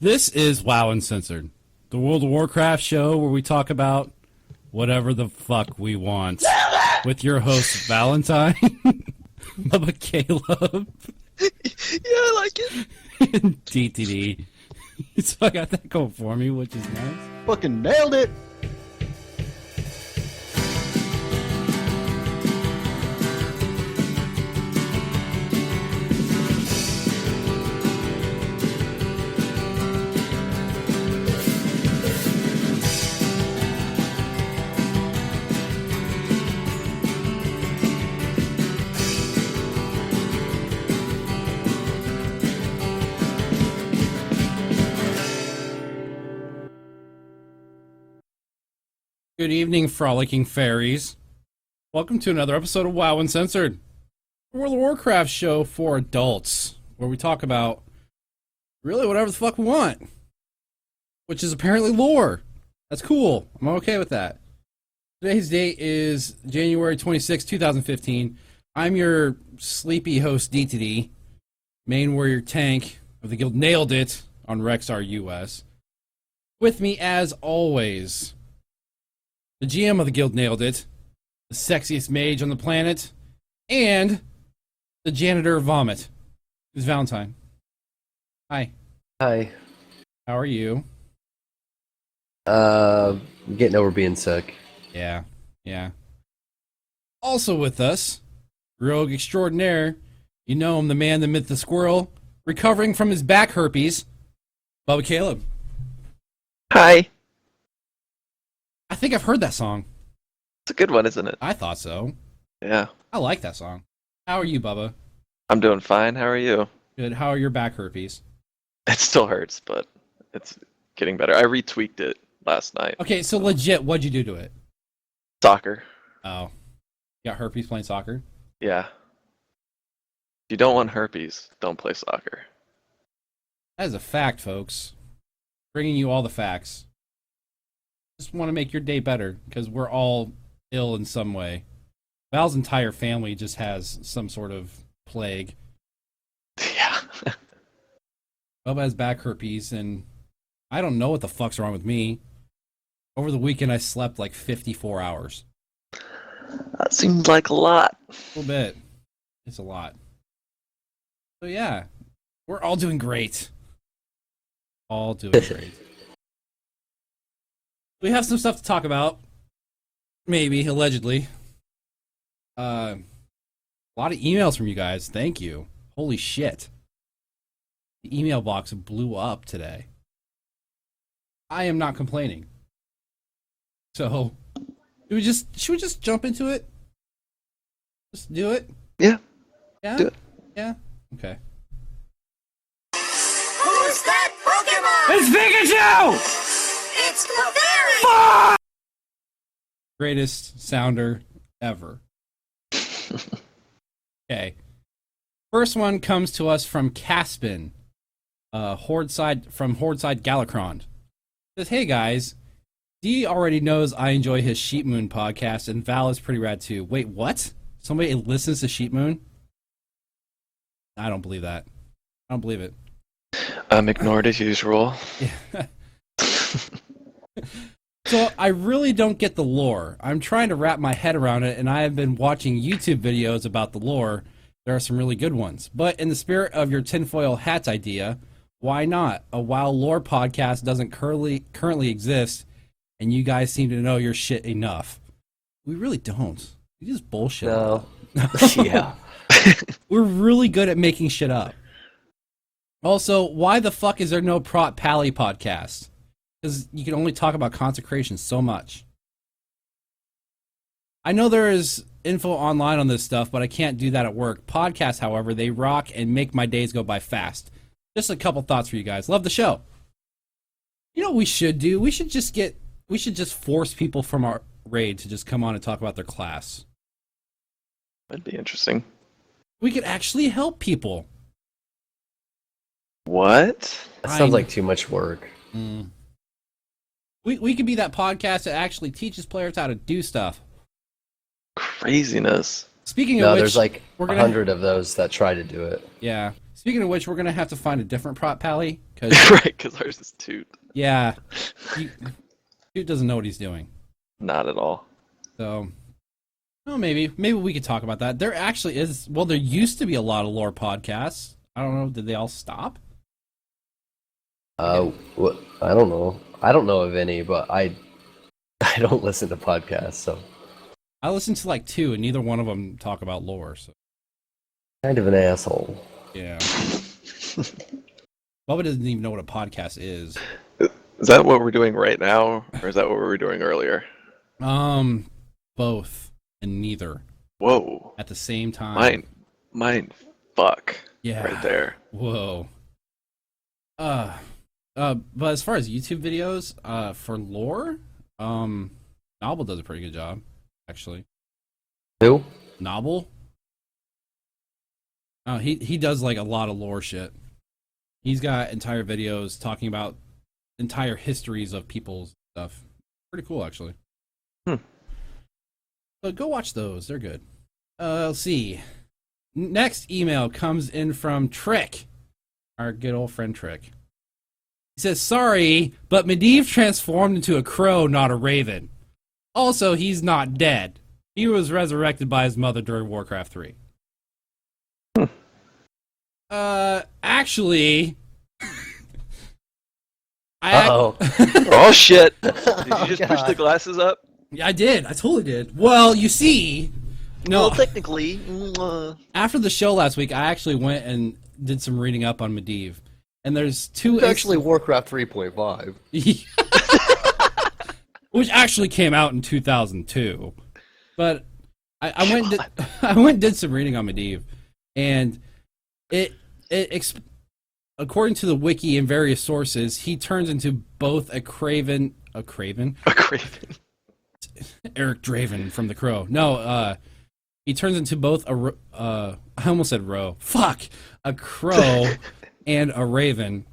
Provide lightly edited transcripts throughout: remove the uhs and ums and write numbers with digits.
This is WoW Uncensored, the World of Warcraft show where we talk about whatever the fuck we want. With your host, Valentine, Bubba Caleb, Yeah, I like it. and DTD. So I got that going for me, which is nice. Fucking nailed it. Good evening, frolicking fairies. Welcome to another episode of WoW Uncensored, a World of Warcraft show for adults, where we talk about really whatever the fuck we want, which is apparently lore. That's cool. I'm okay with that. Today's date is January 26, 2015. I'm your sleepy host, DTD, main warrior tank of the guild Nailed It on Rexar US. With me, as always, the GM of the guild Nailed It, the sexiest mage on the planet, and the janitor of Vomit, who's Valentine. Hi. Hi. How are you? Getting over being sick. Yeah. Also with us, rogue extraordinaire, you know him, the man, the myth, the squirrel, recovering from his back herpes, Bubba Caleb. Hi. I think I've heard that song. It's a good one, isn't it? I thought so. Yeah. I like that song. How are you, Bubba? I'm doing fine. How are you? Good. How are your back herpes? It still hurts, but it's getting better. I retweaked it last night. Okay, so legit, what'd you do to it? Soccer. Oh. You got herpes playing soccer? Yeah. If you don't want herpes, don't play soccer. That is a fact, folks. Bringing you all the facts. Just want to make your day better, because we're all ill in some way. Val's entire family just has some sort of plague. Yeah. Bubba has back herpes, and I don't know what the fuck's wrong with me. Over the weekend, I slept like 54 hours. That seems like a lot. A little bit. It's a lot. So yeah, we're all doing great. All doing great. We have some stuff to talk about. Maybe, allegedly. A lot of emails from you guys. Thank you. Holy shit. The email box blew up today. I am not complaining. So, should we just jump into it? Just do it? Yeah. Yeah? Do it. Yeah? Okay. Who's that Pokemon? It's Pikachu! It's Clefairy! Greatest sounder ever. Okay. First one comes to us from Caspin, from Hordeside Galacrond. Says, hey guys, D already knows I enjoy his Sheep Moon podcast, and Val is pretty rad too. Wait, what? Somebody listens to Sheep Moon? I don't believe that. I don't believe it. Ignored as usual. Yeah. So I really don't get the lore. I'm trying to wrap my head around it, and I have been watching YouTube videos about the lore. There are some really good ones. But in the spirit of your tinfoil hat idea, why not? A WoW lore podcast doesn't currently exist, and you guys seem to know your shit enough. We really don't. We just bullshit. No. Yeah. We're really good at making shit up. Also, why the fuck is there no Prot Pally podcast? Because you can only talk about consecration so much. I know there is info online on this stuff, but I can't do that at work. Podcasts, however, they rock and make my days go by fast. Just a couple thoughts for you guys. Love the show. You know what we should do? We should just force people from our raid to just come on and talk about their class. That'd be interesting. We could actually help people. What? That sounds like too much work. We could be that podcast that actually teaches players how to do stuff. Craziness. Speaking No, of which, there's like we're 100 of those that try to do it. Yeah. Speaking of which, we're gonna have to find a different prop pally because Right, because ours is Toot. yeah, Dude doesn't know what he's doing. Not at all. So, well, maybe we could talk about that. There actually is. Well, there used to be a lot of lore podcasts. I don't know. Did they all stop? I don't know. I don't know of any, but I don't listen to podcasts, so I listened to like 2, and neither one of them talk about lore. So kind of an asshole. yeah, Bubba doesn't even know what a podcast is. Is that what we're doing right now, or is that what we were doing earlier? Both and neither Whoa. at the same time. Mine. Fuck. Yeah. Right there. Whoa. But as far as YouTube videos, for lore, Nobble does a pretty good job, actually. Who? Nobble? He does like a lot of lore shit. He's got entire videos talking about entire histories of people's stuff. Pretty cool, actually. So go watch those. They're good. Let's see. Next email comes in from Trick, our good old friend Trick. He says, sorry, but Medivh transformed into a crow, not a raven. Also, he's not dead. He was resurrected by his mother during Warcraft 3. Actually... Uh-oh. Oh, shit. Did you just push God. the glasses up? Yeah, I did. I totally did. Well, you see... No, Well, technically... after the show last week, I actually went and did some reading up on Medivh. And there's 2... It's actually Warcraft 3.5. Which actually came out in 2002. But I went and did some reading on Medivh. And according to the wiki and various sources, he turns into both a craven... A craven? A craven. Eric Draven from The Crow. No, he turns into both I almost said row. Fuck! A crow and a raven,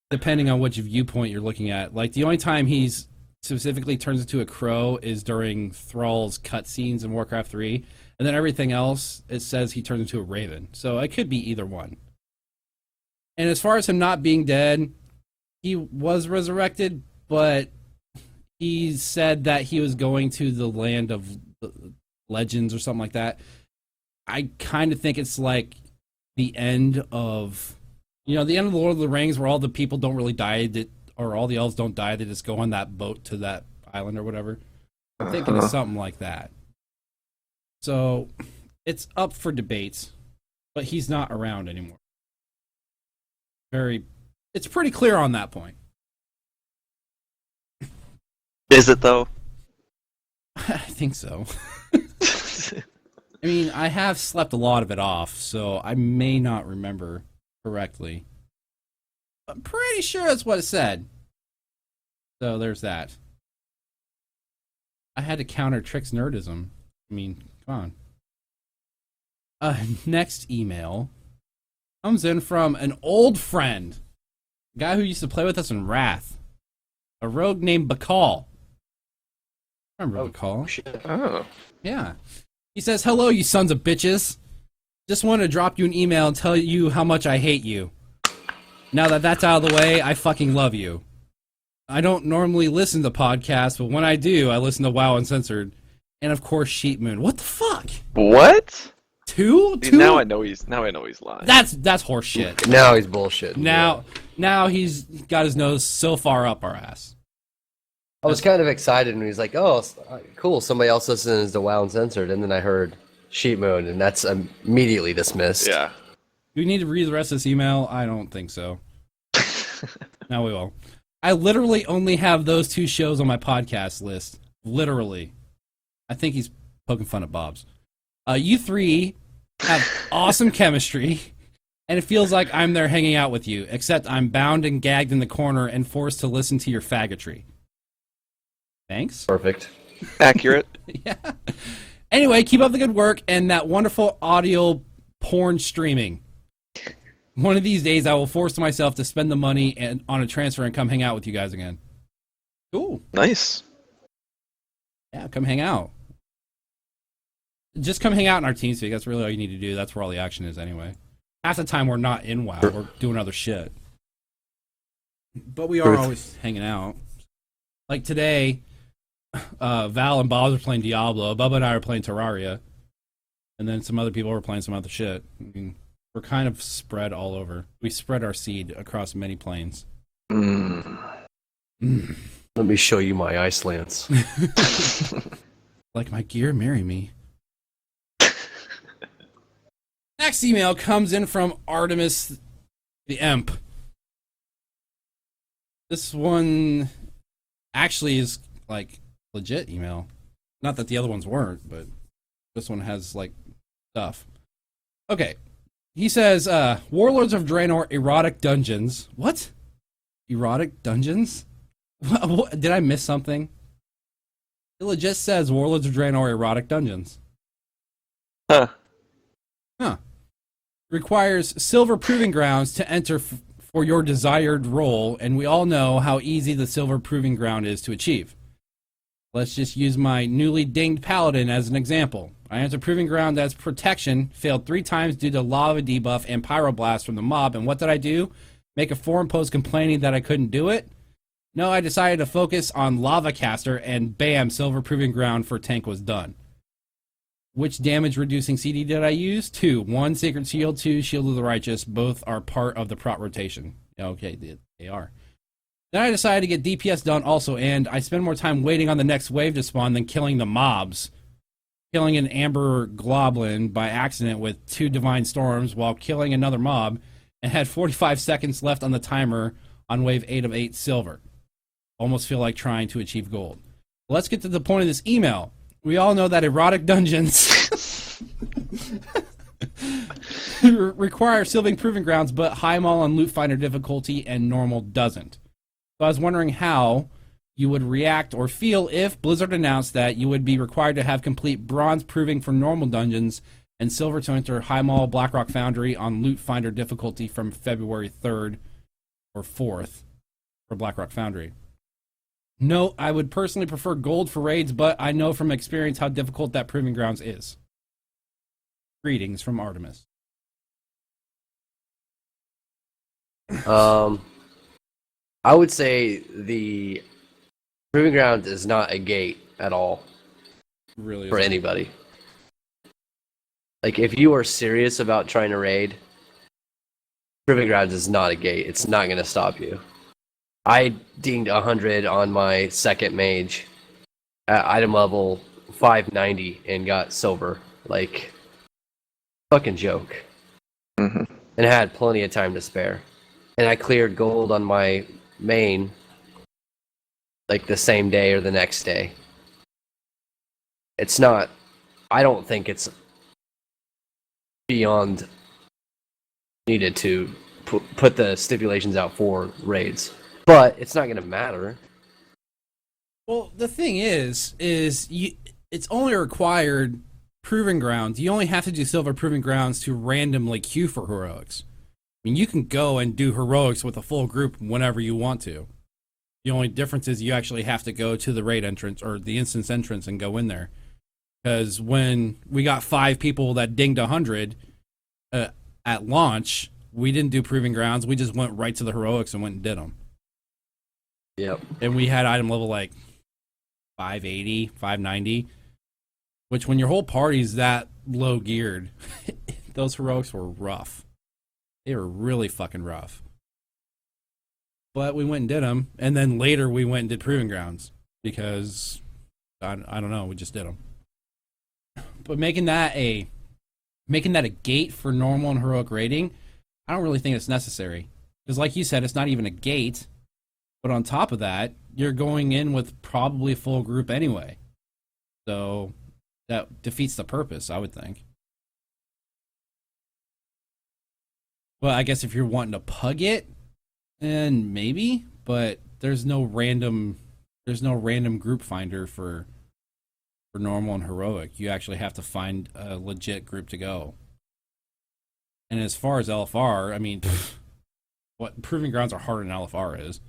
depending on which viewpoint you're looking at. Like, the only time he's specifically turns into a crow is during Thrall's cutscenes in Warcraft 3, and then everything else, it says he turns into a raven. So it could be either one. And as far as him not being dead, he was resurrected, but he said that he was going to the land of legends or something like that. I kind of think it's like the end of, the end of the Lord of the Rings, where all the people don't really die, or all the elves don't die, they just go on that boat to that island or whatever. I'm thinking of something like that. So it's up for debates, but he's not around anymore. It's pretty clear on that point. Is it, though? I think so. I mean, I have slept a lot of it off, so I may not remember correctly. I'm pretty sure that's what it said. So there's that. I had to counter Trick's nerdism. I mean, come on. Next email comes in from an old friend. A guy who used to play with us in Wrath. A rogue named Bakal. Remember Bakal? Shit. Oh. Yeah. He says, hello, you sons of bitches. Just wanted to drop you an email and tell you how much I hate you. Now that that's out of the way, I fucking love you. I don't normally listen to podcasts, but when I do, I listen to WoW Uncensored. And of course, Sheep Moon. What the fuck? What? Two? See, now I know he's lying. That's horse shit. Now he's bullshitting. Now he's got his nose so far up our ass. I was kind of excited when he was like, oh, cool, somebody else listens to WoW Uncensored, and then I heard Sheep Moon, and that's immediately dismissed. Yeah. Do we need to read the rest of this email? I don't think so. No, we will. I literally only have those 2 shows on my podcast list. Literally. I think he's poking fun at Bob's. You 3 have awesome chemistry, and it feels like I'm there hanging out with you, except I'm bound and gagged in the corner and forced to listen to your faggotry. Thanks. Perfect. Accurate. Yeah. Anyway, keep up the good work and that wonderful audio porn streaming. One of these days, I will force myself to spend the money on a transfer and come hang out with you guys again. Cool. Nice. Yeah, come hang out. Just come hang out in our TeamSpeak. That's really all you need to do. That's where all the action is anyway. half the time we're not in WoW. We're doing other shit. But we are always hanging out. Like today, Val and Bob are playing Diablo. Bubba and I are playing Terraria. And then some other people are playing some other shit. I mean, we're kind of spread all over. We spread our seed across many planes. Let me show you my ice lance. Like my gear, marry me. Next email comes in from Artemis the Imp. This one actually is like legit email. Not that the other ones weren't, but this one has like stuff. Okay. He says, Warlords of Draenor erotic dungeons. What? Erotic dungeons? What? Did I miss something? It legit says Warlords of Draenor erotic dungeons. Huh. Requires silver proving grounds to enter for your desired role, and we all know how easy the silver proving ground is to achieve. Let's just use my newly dinged paladin as an example. I entered proving ground as protection, failed 3 times due to lava debuff and pyroblast from the mob, and what did I do? Make a forum post complaining that I couldn't do it? No, I decided to focus on lava caster, and bam, silver proving ground for tank was done. Which damage reducing CD did I use? 2. 1 Sacred Shield, 2 Shield of the Righteous. Both are part of the prot rotation. Okay, they are. Then I decided to get DPS done also, and I spend more time waiting on the next wave to spawn than killing the mobs. Killing an Amber Globlin by accident with 2 Divine Storms while killing another mob, and had 45 seconds left on the timer on wave 8 of 8 silver. Almost feel like trying to achieve gold. Let's get to the point of this email. We all know that erotic dungeons require silver proving grounds, but high maul on loot finder difficulty and normal doesn't. So I was wondering how you would react or feel if Blizzard announced that you would be required to have complete bronze proving for normal dungeons and silver to enter high maul Blackrock Foundry on loot finder difficulty from February 3rd or 4th for Blackrock Foundry. No, I would personally prefer gold for raids, but I know from experience how difficult that proving grounds is. Greetings from Artemis. I would say the proving ground is not a gate at all. Really for isn't. anybody. Like, if you are serious about trying to raid, proving ground is not a gate. It's not going to stop you. I dinged 100 on my second mage at item level 590 and got silver. Like, fucking joke. Mm-hmm. And I had plenty of time to spare. And I cleared gold on my main like the same day or the next day. It's not, I don't think it's beyond needed to put the stipulations out for raids. But it's not going to matter. Well, the thing is it's only required proving grounds. You only have to do silver proving grounds to randomly queue for heroics. I mean, you can go and do heroics with a full group whenever you want to. The only difference is you actually have to go to the raid entrance or the instance entrance and go in there. Because when we got 5 people that dinged 100 at launch, we didn't do proving grounds. We just went right to the heroics and went and did them. Yep. And we had item level like 580, 590, which when your whole party's that low geared, those heroics were rough. They were really fucking rough. But we went and did them, and then later we went and did proving grounds because I don't know, we just did them. But making that a gate for normal and heroic rating, I don't really think it's necessary. Because like you said, it's not even a gate. But on top of that, you're going in with probably a full group anyway. So that defeats the purpose, I would think. Well, I guess if you're wanting to pug it, then maybe, but there's no random group finder for normal and heroic. You actually have to find a legit group to go. And as far as LFR, I mean, what proving grounds are harder than LFR is.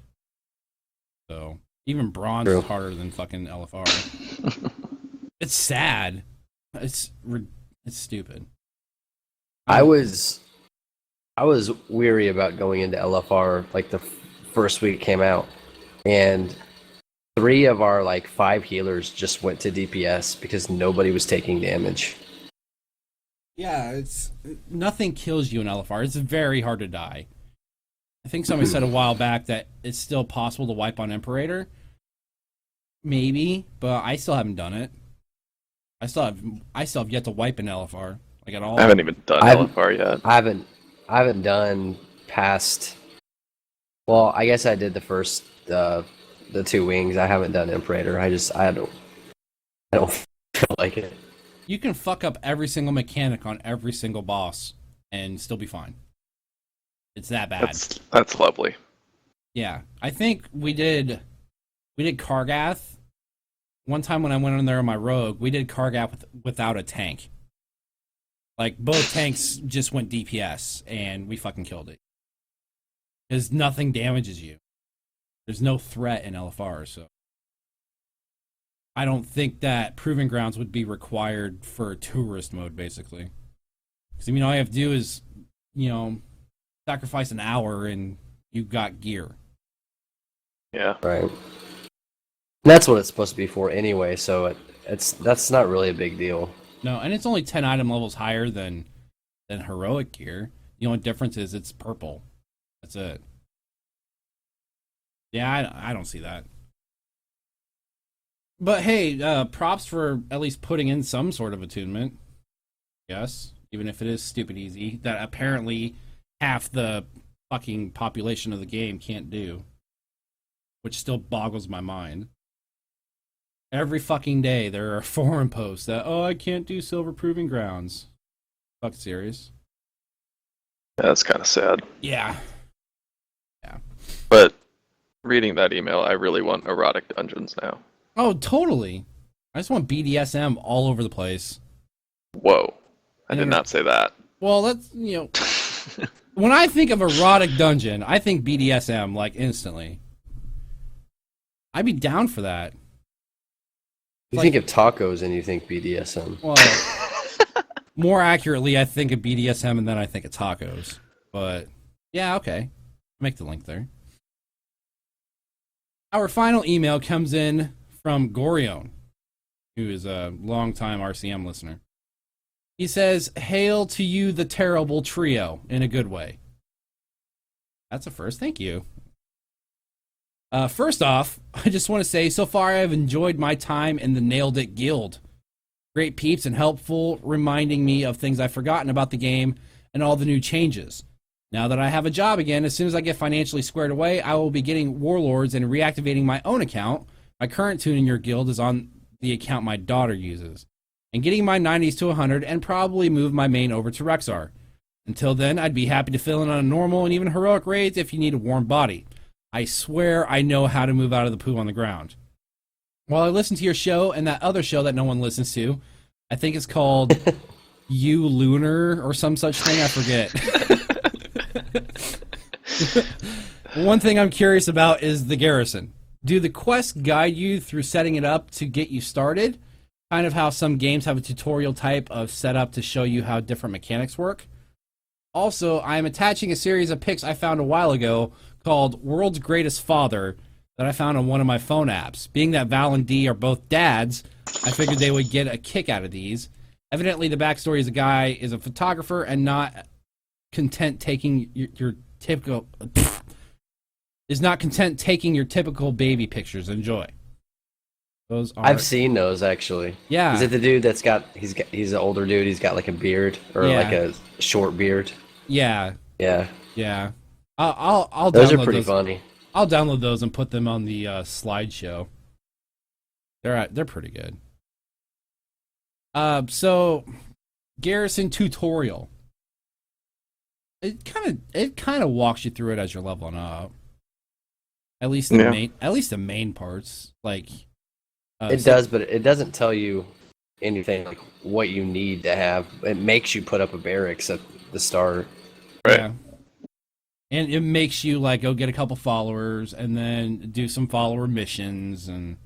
So even bronze is harder than fucking LFR. It's sad. It's stupid. I was I was weary about going into LFR like the first week it came out, and 3 of our like 5 healers just went to DPS because nobody was taking damage. Yeah, it's nothing kills you in LFR. It's very hard to die. I think somebody said a while back that it's still possible to wipe on Imperator. Maybe, but I still haven't done it. I still have yet to wipe in LFR, like at all. I haven't even done LFR yet. I haven't done past. Well, I guess I did the first the 2 wings. I haven't done Imperator. I don't feel like it. You can fuck up every single mechanic on every single boss and still be fine. It's that bad. That's lovely. Yeah, I think we did Kargath. One time when I went in there on my rogue, we did Kargath without a tank. Like, both tanks just went DPS, and we fucking killed it. Because nothing damages you. There's no threat in LFR, so... I don't think that Proving Grounds would be required for tourist mode, basically. Because, I mean, all you have to do is, sacrifice an hour, and you've got gear. Yeah. Right. That's what it's supposed to be for anyway, so that's not really a big deal. No, and it's only 10 item levels higher than heroic gear. The only difference is it's purple. That's it. Yeah, I don't see that. But hey, props for at least putting in some sort of attunement. Yes, even if it is stupid easy, that apparently half the fucking population of the game can't do. Which still boggles my mind. Every fucking day there are forum posts that, I can't do Silver Proving Grounds. Fuck serious. Yeah, that's kind of sad. Yeah. But reading that email, I really want erotic dungeons now. Oh, totally. I just want BDSM all over the place. Whoa. I did not say that. Well, that's, when I think of erotic dungeon, I think BDSM, like, instantly. I'd be down for that. You think of tacos and you think BDSM. Well, more accurately, I think of BDSM and then I think of tacos. But, yeah, okay. Make the link there. Our final email comes in from Gorion, who is a longtime RCM listener. He says, "Hail to you, the terrible trio," in a good way. That's a first. Thank you. First off, I just want to say, so far I have enjoyed my time in the Nailed It Guild. Great peeps and helpful, reminding me of things I've forgotten about the game and all the new changes. Now that I have a job again, as soon as I get financially squared away, I will be getting Warlords and reactivating my own account. My current tune in your guild is on the account my daughter uses. And getting my 90s to 100 and probably move my main over to Rexar. Until then, I'd be happy to fill in on a normal and even heroic raids if you need a warm body. I swear I know how to move out of the poo on the ground. While I listen to your show and that other show that no one listens to, I think it's called You Lunar or some such thing, I forget. One thing I'm curious about is the garrison. Do the quests guide you through setting it up to get you started? Kind of how some games have a tutorial type of setup to show you how different mechanics work. Also, I am attaching a series of pics I found a while ago called World's Greatest Father that I found on one of my phone apps. Being that Val and D are both dads, I figured they would get a kick out of these. Evidently, the backstory is a guy is a photographer and not content taking your typical... is not content taking your typical baby pictures. Enjoy. Those are... I've seen those actually. Yeah. Is it the dude that's got he's an older dude, he's got like a beard or like a short beard? Yeah. Yeah. Yeah. I'll those download are pretty those. funny. I'll download those and put them on the slideshow. They're pretty good. So Garrison tutorial. It kind of walks you through it as you're leveling up. At least the main parts, like it does, but it doesn't tell you anything like what you need to have. It makes you put up a barracks at the start. Right. Yeah. And it makes you like go get a couple followers and then do some follower missions, and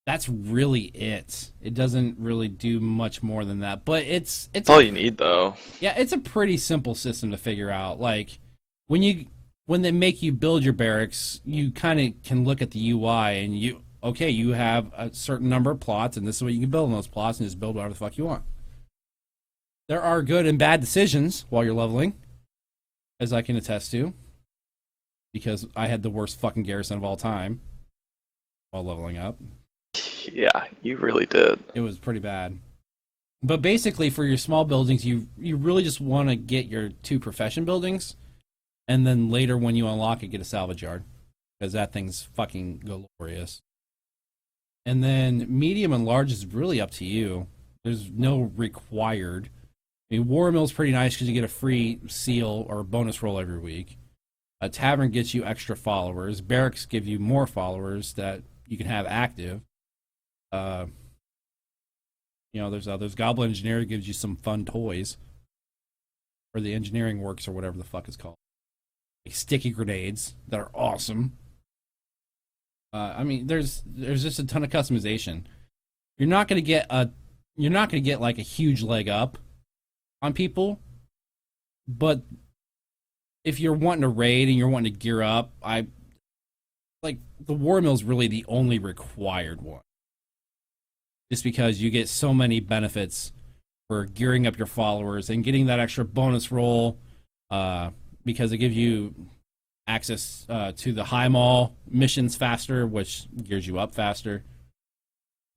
that's really it. It doesn't really do much more than that. But it's That's all you need, though. yeah, it's a pretty simple system to figure out. Like when they make you build your barracks, you kind of can look at the UI and you have a certain number of plots, and this is what you can build on those plots, and just build whatever the fuck you want. There are good and bad decisions while you're leveling, as I can attest to, because I had the worst fucking garrison of all time while leveling up. Yeah, you really did. It was pretty bad. But basically, for your small buildings, you really just want to get your 2 profession buildings, and then later when you unlock it, get a salvage yard, because that thing's fucking glorious. And then medium and large is really up to you. There's no required. I mean, War Mill's pretty nice because you get a free seal or a bonus roll every week. A tavern gets you extra followers. Barracks give you more followers that you can have active. There's others. Goblin Engineer gives you some fun toys. Or the engineering works or whatever the fuck it's called. Like sticky grenades that are awesome. There's just a ton of customization. You're not gonna get like a huge leg up on people, but if you're wanting to raid and you're wanting to gear up, the War Mill is really the only required one. Just because you get so many benefits for gearing up your followers and getting that extra bonus roll, because it gives you access to the high mall missions faster, which gears you up faster.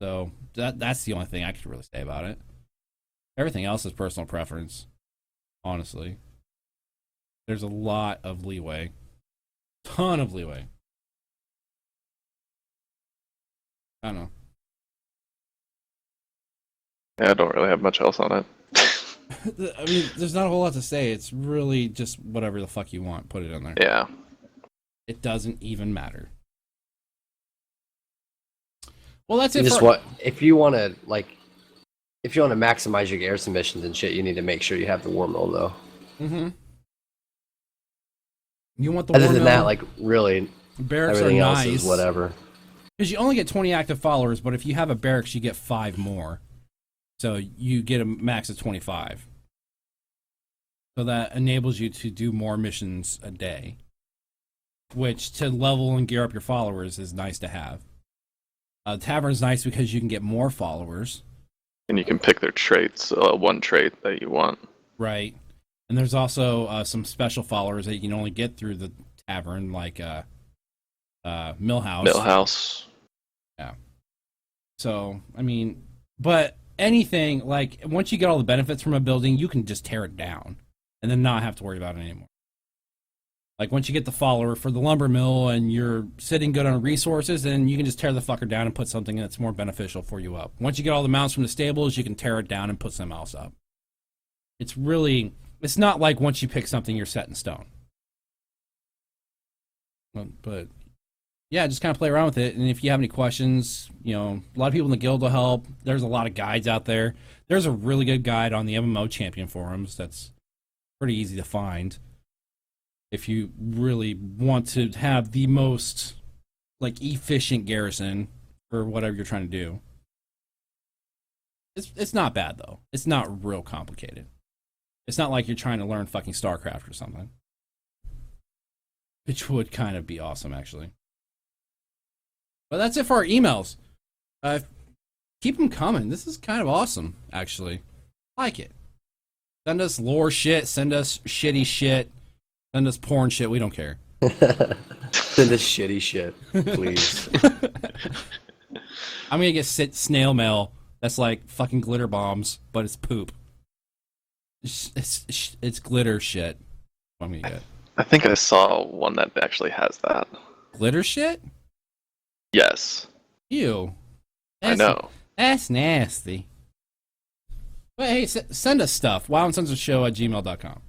So that's the only thing I could really say about it. Everything else is personal preference, honestly. There's a lot of leeway. Ton of leeway. I don't know. Yeah, I don't really have much else on it. I mean, there's not a whole lot to say. It's really just whatever the fuck you want. Put it in there. Yeah. It doesn't even matter. Well, that's it. If you want to maximize your garrison missions and shit, you need to make sure you have the War Mill, though. Mm-hmm. You want the Other War than Mill, that, like, really, barracks everything are else nice. is whatever. Because you only get 20 active followers, but if you have a barracks, you get 5 more. So you get a max of 25. So that enables you to do more missions a day. Which, to level and gear up your followers, is nice to have. Tavern's nice because you can get more followers. And you can pick their traits, one trait that you want. Right. And there's also some special followers that you can only get through the tavern, like Millhouse. Millhouse. Yeah. So, I mean, but anything, like, once you get all the benefits from a building, you can just tear it down and then not have to worry about it anymore. Like, once you get the follower for the lumber mill and you're sitting good on resources, then you can just tear the fucker down and put something that's more beneficial for you up. Once you get all the mounts from the stables, you can tear it down and put something else up. It's not like once you pick something, you're set in stone. But yeah, just kind of play around with it. And if you have any questions, a lot of people in the guild will help. There's a lot of guides out there. There's a really good guide on the MMO Champion forums that's pretty easy to find. If you really want to have the most, efficient garrison for whatever you're trying to do. It's not bad, though. It's not real complicated. It's not like you're trying to learn fucking StarCraft or something. Which would kind of be awesome, actually. But that's it for our emails. Keep them coming. This is kind of awesome, actually. I like it. Send us lore shit. Send us shitty shit. Send us porn shit. We don't care. Send us shitty shit, please. I'm going to get snail mail that's like fucking glitter bombs, but it's poop. It's glitter shit. I'm going to get. I think I saw one that actually has that. Glitter shit? Yes. Ew. I know. That's nasty. But hey, send us stuff. WoWUncensoredShow@gmail.com.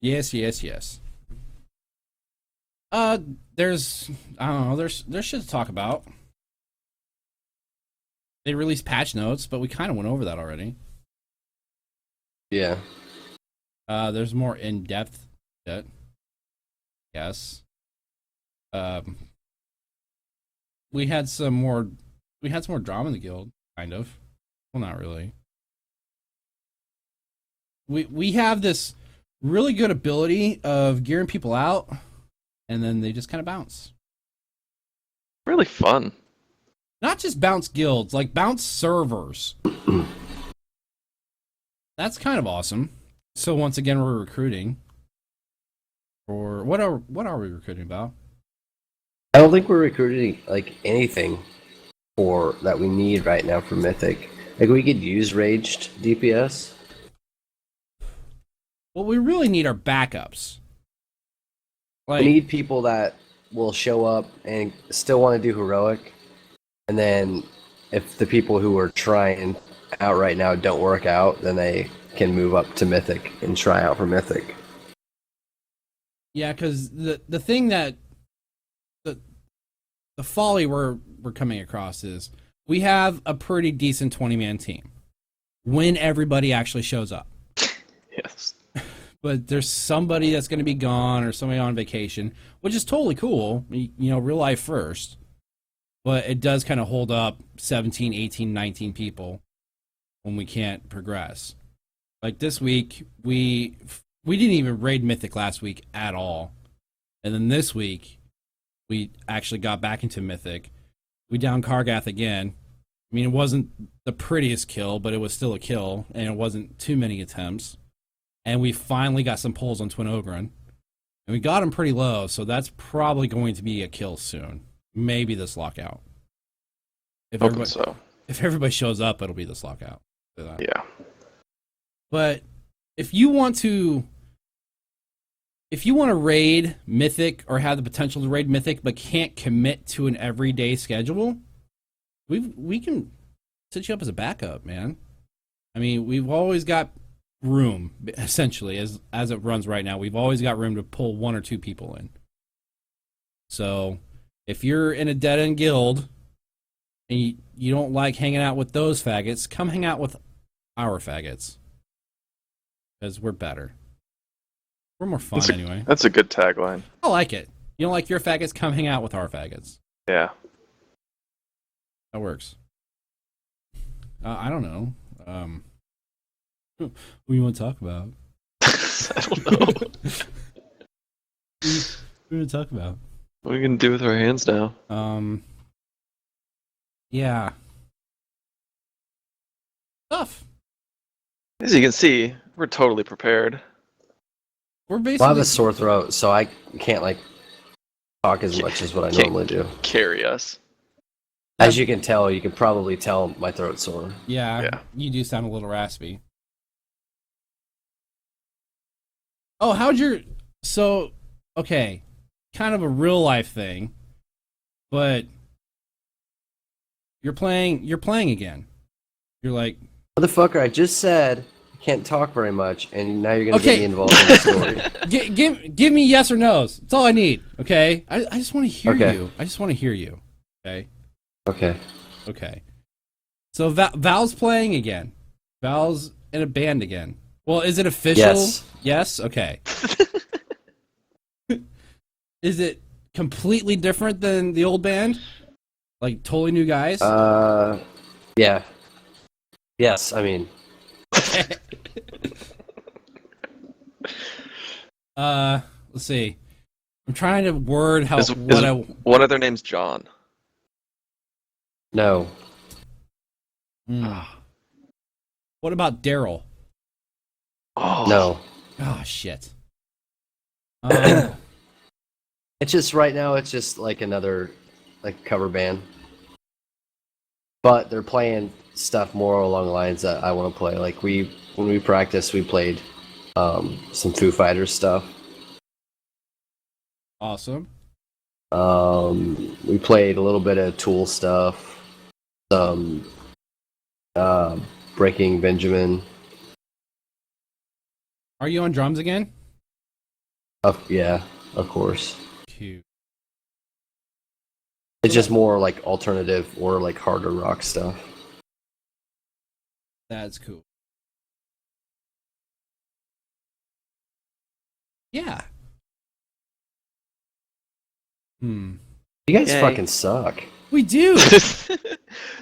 Yes. There's shit to talk about. They released patch notes, but we kind of went over that already. Yeah. There's more in-depth shit. Yes. we had some more drama in the guild, kind of. Well, not really. We have this really good ability of gearing people out, and then they just kind of bounce. Really fun. Not just bounce guilds, like bounce servers. That's kind of awesome. So once again, we're recruiting. Or what are we recruiting about? I don't think we're recruiting like anything for that we need right now for Mythic. Like we could use raged DPS. What we really need are backups. We need people that will show up and still want to do heroic, and then if the people who are trying out right now don't work out, then they can move up to Mythic and try out for Mythic. Yeah, because the thing that the folly we're coming across is we have a pretty decent 20-man team when everybody actually shows up. Yes. But there's somebody that's going to be gone or somebody on vacation, which is totally cool, you know, real life first. But it does kind of hold up 17, 18, 19 people when we can't progress. Like this week, we didn't even raid Mythic last week at all. And then this week, we actually got back into Mythic. We downed Kargath again. I mean, it wasn't the prettiest kill, but it was still a kill, and it wasn't too many attempts. And we finally got some pulls on Twin Ogren. And we got him pretty low, so that's probably going to be a kill soon. Maybe this lockout. If everybody shows up, it'll be this lockout. Yeah. But if you want to raid Mythic or have the potential to raid Mythic but can't commit to an everyday schedule, we can set you up as a backup, man. I mean, we've always got room, essentially, as it runs right now. We've always got room to pull one or two people in. So if you're in a dead-end guild and you don't like hanging out with those faggots, come hang out with our faggots. Because we're better. We're more fun anyway. That's a good tagline. I like it. You don't like your faggots? Come hang out with our faggots. Yeah. That works. I don't know. What do you want to talk about? I don't know. What do you want to talk about? What are we going to do with our hands now? Yeah. Tough. As you can see, we're totally prepared. We're basically... Well, I have a sore throat, so I can't, like, talk as much as what I normally do. Carry us. As you can tell, you can probably tell my throat's sore. Yeah, you do sound a little raspy. Oh, how'd your... So, okay, kind of a real-life thing, but you're playing again. You're like... Motherfucker, I just said I can't talk very much, and now you're going to get me involved in the story. Give me yes or no's. That's all I need, okay? I just want to hear you. I just want to hear you, okay? Okay. So Val's playing again. Val's in a band again. Well, is it official? Yes. Yes? Okay. Is it completely different than the old band? Like, totally new guys? Yeah. Yes, I mean... Let's see. I'm trying to word how... One of their name's John. No. What about Daryl? Oh. No. Oh, shit. It's just, right now, it's just like another, like, cover band. But they're playing stuff more along the lines that I want to play. Like, when we practiced, we played some Foo Fighters stuff. Awesome. We played a little bit of Tool stuff. Some Breaking Benjamin. Are you on drums again? Yeah, of course. Cute. It's just more like alternative or like harder rock stuff. That's cool. Yeah. You guys fucking suck. We do. There's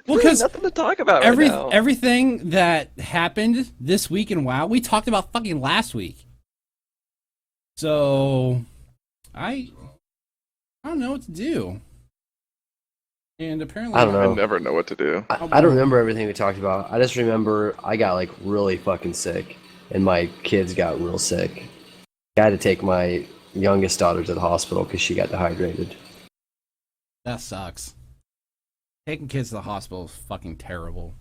Well, really 'cause nothing to talk about right now. everything that happened this week in WoW, we talked about fucking last week. So, I don't know what to do. And apparently, I don't know. I never know what to do. I don't remember everything we talked about. I just remember I got like really fucking sick, and my kids got real sick. I had to take my youngest daughter to the hospital because she got dehydrated. That sucks. Taking kids to the hospital is fucking terrible.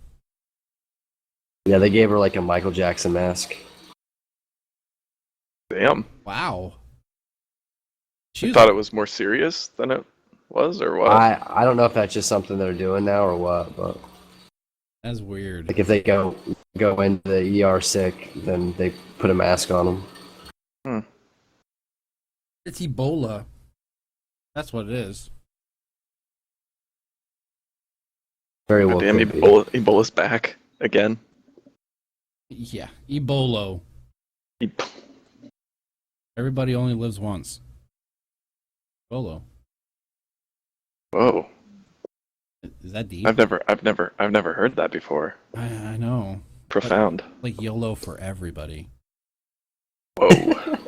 Yeah, they gave her like a Michael Jackson mask. Damn. Wow. You thought it was more serious than it was, or what? I don't know if that's just something they're doing now or what, but That's weird. like if they go into the ER sick, then they put a mask on them. It's Ebola. That's what it is. Very well. Damn, could be. Ebola's back again. Yeah, Ebola. Eb- Everybody only lives once. Ebola. Whoa. Is that deep? I've never heard that before. I know. Profound. Like YOLO for everybody. Whoa.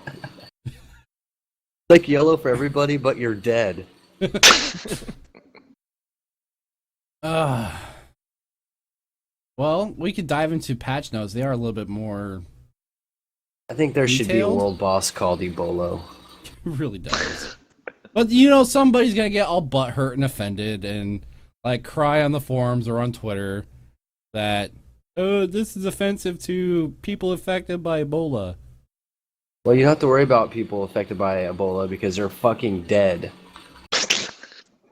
Like yellow for everybody, but you're dead. Well, we could dive into patch notes. They are a little bit more. I think there should be a Detailed? world boss called Ebola. Really does. But you know, somebody's gonna get all butthurt and offended and like cry on the forums or on Twitter that this is offensive to people affected by Ebola. Well, you don't have to worry about people affected by Ebola because they're fucking dead.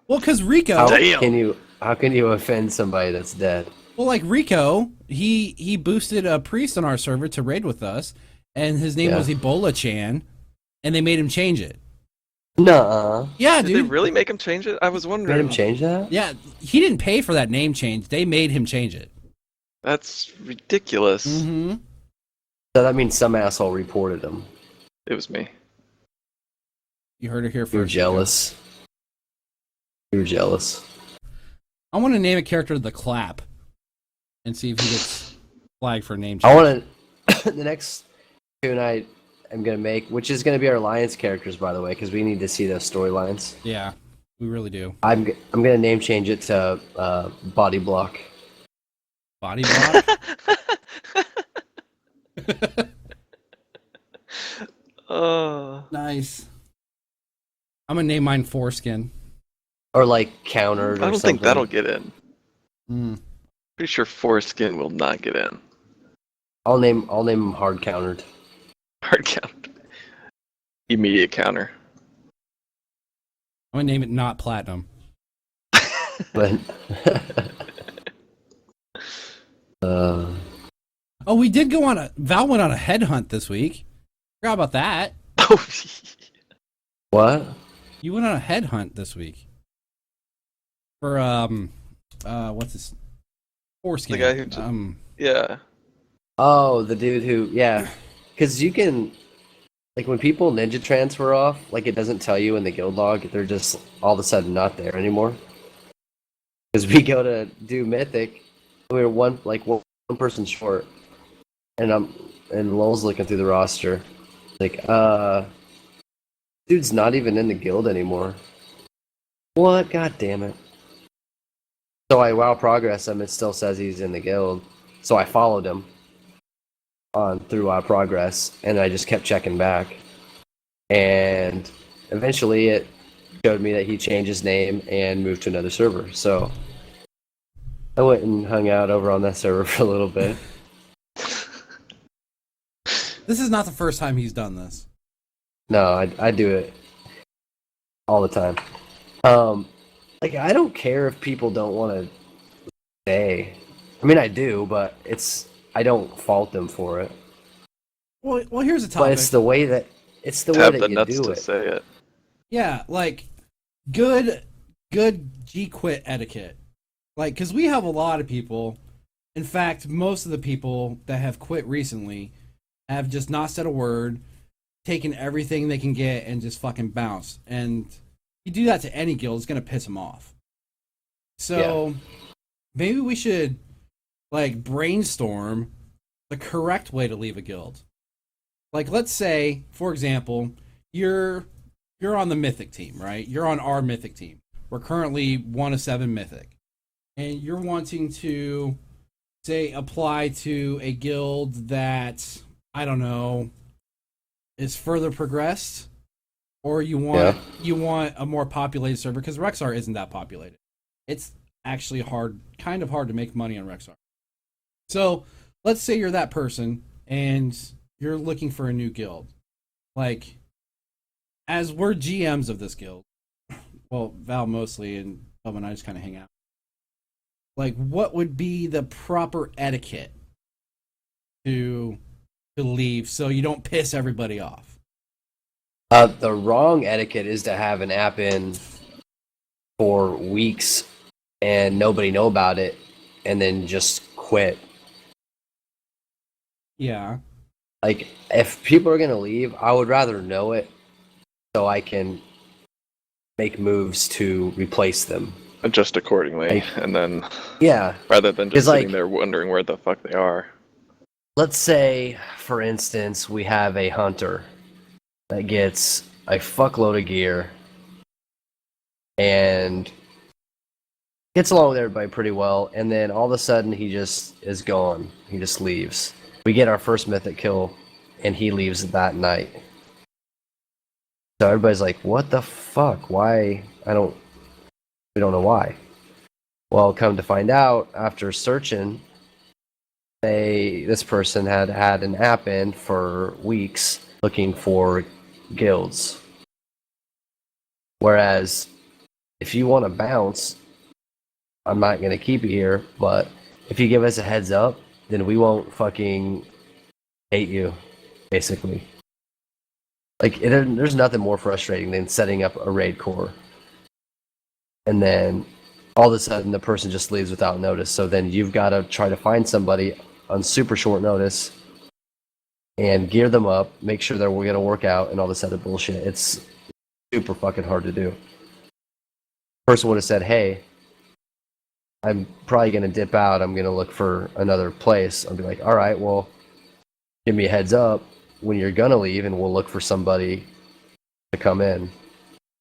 Well, because Rico. How Damn. can you offend somebody that's dead? Well, like Rico, he boosted a priest on our server to raid with us, and his name Yeah. was Ebola Chan, and they made him change it. Nuh-uh. Yeah, Did they dude. really make him change it? I was Made wondering. him change that? Yeah, he didn't pay for that name change. They made him change it. That's ridiculous. Mm-hmm. So that means some asshole reported him. It was me. You heard it here first. You're Rico. jealous. You're jealous. I want to name a character the Clap, and see if he gets flagged for name change. I want to. The next tune I am going to make, which is going to be our Alliance characters, by the way, because we need to see those storylines. Yeah, we really do. I'm going to name change it to Body Block. Body block. Nice. I'm gonna name mine Foreskin. Or like Countered or I don't something. think that'll get in. Mm. Pretty sure Foreskin will not get in. I'll name him Hard Countered. Hard count. Immediate counter. I'm gonna name it Not Platinum. But Oh, we did go on a Val went on a headhunt this week. Forgot about that. Oh, what? You went on a headhunt this week for what's this? Foreskin. the guy who yeah. Oh, the dude who, yeah. Because you can, like, when people ninja transfer off, like, it doesn't tell you in the guild log, they're just all of a sudden not there anymore. Because we go to do Mythic, we were one person short, and Lowell's looking through the roster, like, dude's not even in the guild anymore. What? God damn it. So I WoW progress him, it still says he's in the guild, so I followed him on through progress, and I just kept checking back, and eventually it showed me that he changed his name and moved to another server. So I went and hung out over on that server for a little bit. This is not the first time he's done this. No, I do it all the time. Like, I don't care if people don't want to stay. I mean, I do, but I don't fault them for it. Well, here's a topic. But it's the way that To have the you nuts do to it. say it. Yeah, like good G quit etiquette. Like, because we have a lot of people. In fact, most of the people that have quit recently have just not said a word, taken everything they can get, and just fucking bounced. And you do that to any guild, it's gonna piss them off. So maybe we should like brainstorm the correct way to leave a guild. Like, let's say, for example, you're on the Mythic team, right? You're on our Mythic team. We're currently 1 of 7 Mythic. And you're wanting to, say, apply to a guild that, I don't know, is further progressed, or you want a more populated server, because Rexar isn't that populated. It's actually kind of hard to make money on Rexar. So let's say you're that person and you're looking for a new guild. Like, as we're GMs of this guild, well, Val mostly, and Bub and I just kind of hang out. Like, what would be the proper etiquette to leave so you don't piss everybody off? The wrong etiquette is to have an app in for weeks and nobody know about it, and then just quit. Yeah. Like, if people are gonna leave, I would rather know it so I can make moves to replace them. Adjust accordingly, Like, and then yeah, rather than just it's sitting like, there wondering where the fuck they are. let's say, for instance, we have a hunter that gets a fuckload of gear and gets along with everybody pretty well, and then all of a sudden he just is gone. He just leaves. We get our first mythic kill, and he leaves that night. So everybody's like, what the fuck? Why? We don't know why. Well, come to find out, after searching, this person had an app in for weeks looking for guilds. Whereas, if you want to bounce, I'm not going to keep you here, but if you give us a heads up, then we won't fucking hate you, basically. Like, there's nothing more frustrating than setting up a raid core, and then all of a sudden the person just leaves without notice. So then you've got to try to find somebody on super short notice and gear them up, make sure they're going to work out, and all this other bullshit. It's super fucking hard to do. The person would have said, hey, I'm probably going to dip out. I'm going to look for another place. I'll be like, all right, well, give me a heads up when you're going to leave, and we'll look for somebody to come in.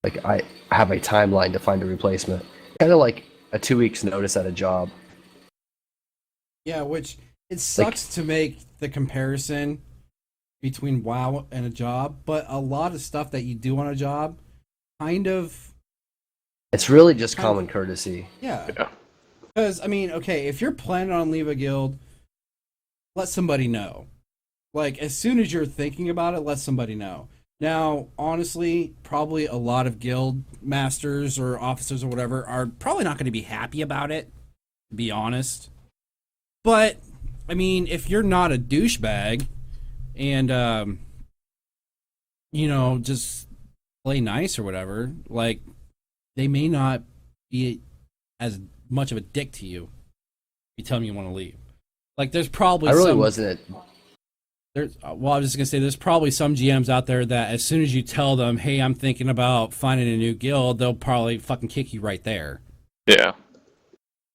Like, I have a timeline to find a replacement. Kind of like a 2 weeks notice at a job. Yeah, which it sucks to make the comparison between WoW and a job, but a lot of stuff that you do on a job kind of... It's really just common courtesy. Yeah. Because, I mean, okay, if you're planning on leaving a guild, let somebody know. Like, as soon as you're thinking about it, let somebody know. Now, honestly, probably a lot of guild masters or officers or whatever are probably not going to be happy about it, to be honest. But, I mean, if you're not a douchebag and, you know, just play nice or whatever, like, they may not be as much of a dick to you if you tell them you want to leave. Like, there's probably wasn't it. Well, I was just going to say, there's probably some GMs out there that as soon as you tell them, hey, I'm thinking about finding a new guild, they'll probably fucking kick you right there. Yeah.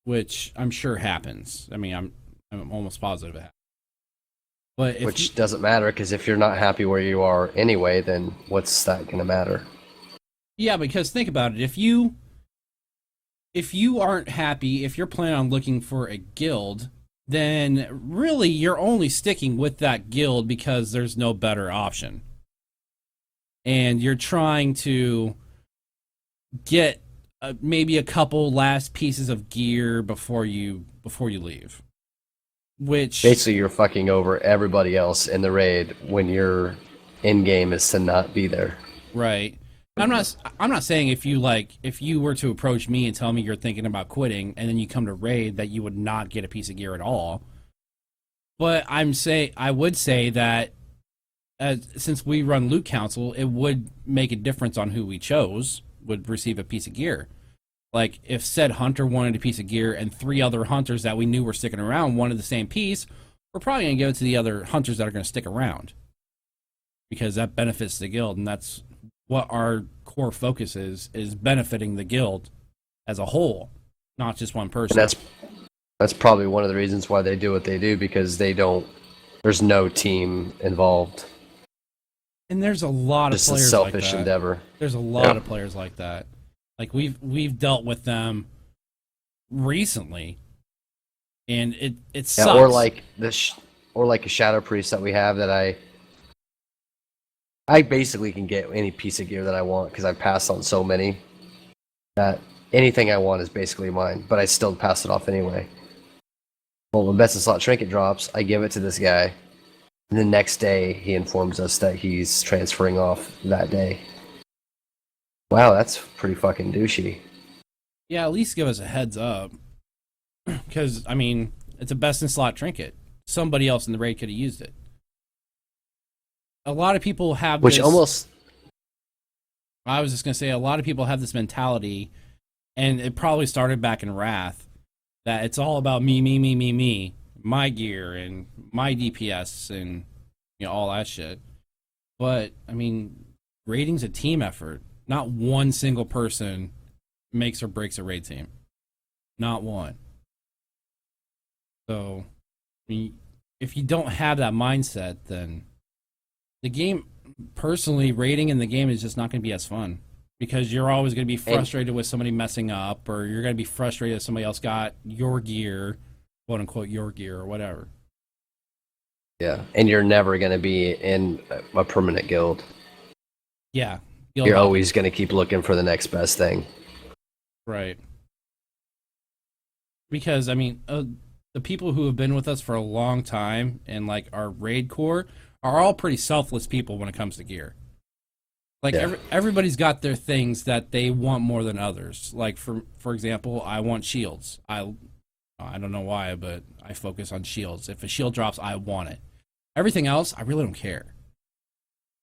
Which I'm sure happens. I mean, I'm almost positive it happens. But Which doesn't matter, because if you're not happy where you are anyway, then what's that going to matter? Yeah, because think about it. If you aren't happy, if you're planning on looking for a guild, then really you're only sticking with that guild because there's no better option. And you're trying to get maybe a couple last pieces of gear before you leave. Which basically you're fucking over everybody else in the raid when your end game is to not be there. Right. I'm not saying if you were to approach me and tell me you're thinking about quitting and then you come to raid that you would not get a piece of gear at all. But I would say that since we run loot council, it would make a difference on who we chose would receive a piece of gear. Like, if said hunter wanted a piece of gear and 3 other hunters that we knew were sticking around wanted the same piece, we're probably going to give it to the other hunters that are going to stick around. Because that benefits the guild, and that's what our core focus is benefiting the guild as a whole. not just one And person. that's probably one of the reasons why they do what they do, because there's no team involved. And there's a lot of Just a players selfish like that. endeavor. There's a lot of players like that. Like we've dealt with them recently, and it sucks. Yeah, or like a shadow priest that we have that I basically can get any piece of gear that I want because I've passed on so many that anything I want is basically mine, but I still pass it off anyway. Well, when Best in Slot Trinket drops, I give it to this guy, and the next day he informs us that he's transferring off that day. Wow, that's pretty fucking douchey. Yeah, at least give us a heads up. Because, I mean, it's a Best in Slot Trinket. Somebody else in the raid could have used it. A lot of people have Which this... almost... I was just going to say, a lot of people have this mentality, and it probably started back in Wrath, that it's all about me, my gear, and my DPS, and all that shit. But, I mean, raiding's a team effort. Not one single person makes or breaks a raid team. Not one. So, I mean, if you don't have that mindset, then the game, personally, raiding in the game is just not going to be as fun. Because you're always going to be frustrated with somebody messing up, or you're going to be frustrated if somebody else got your gear, quote unquote, your gear, or whatever. Yeah, and you're never going to be in a permanent guild. Yeah. You're always going to keep looking for the next best thing. Right. Because, I mean, the people who have been with us for a long time and, like, our raid core are all pretty selfless people when it comes to gear. Like, everybody's got their things that they want more than others. Like, for example, I want shields. I don't know why, but I focus on shields. If a shield drops, I want it. Everything else, I really don't care.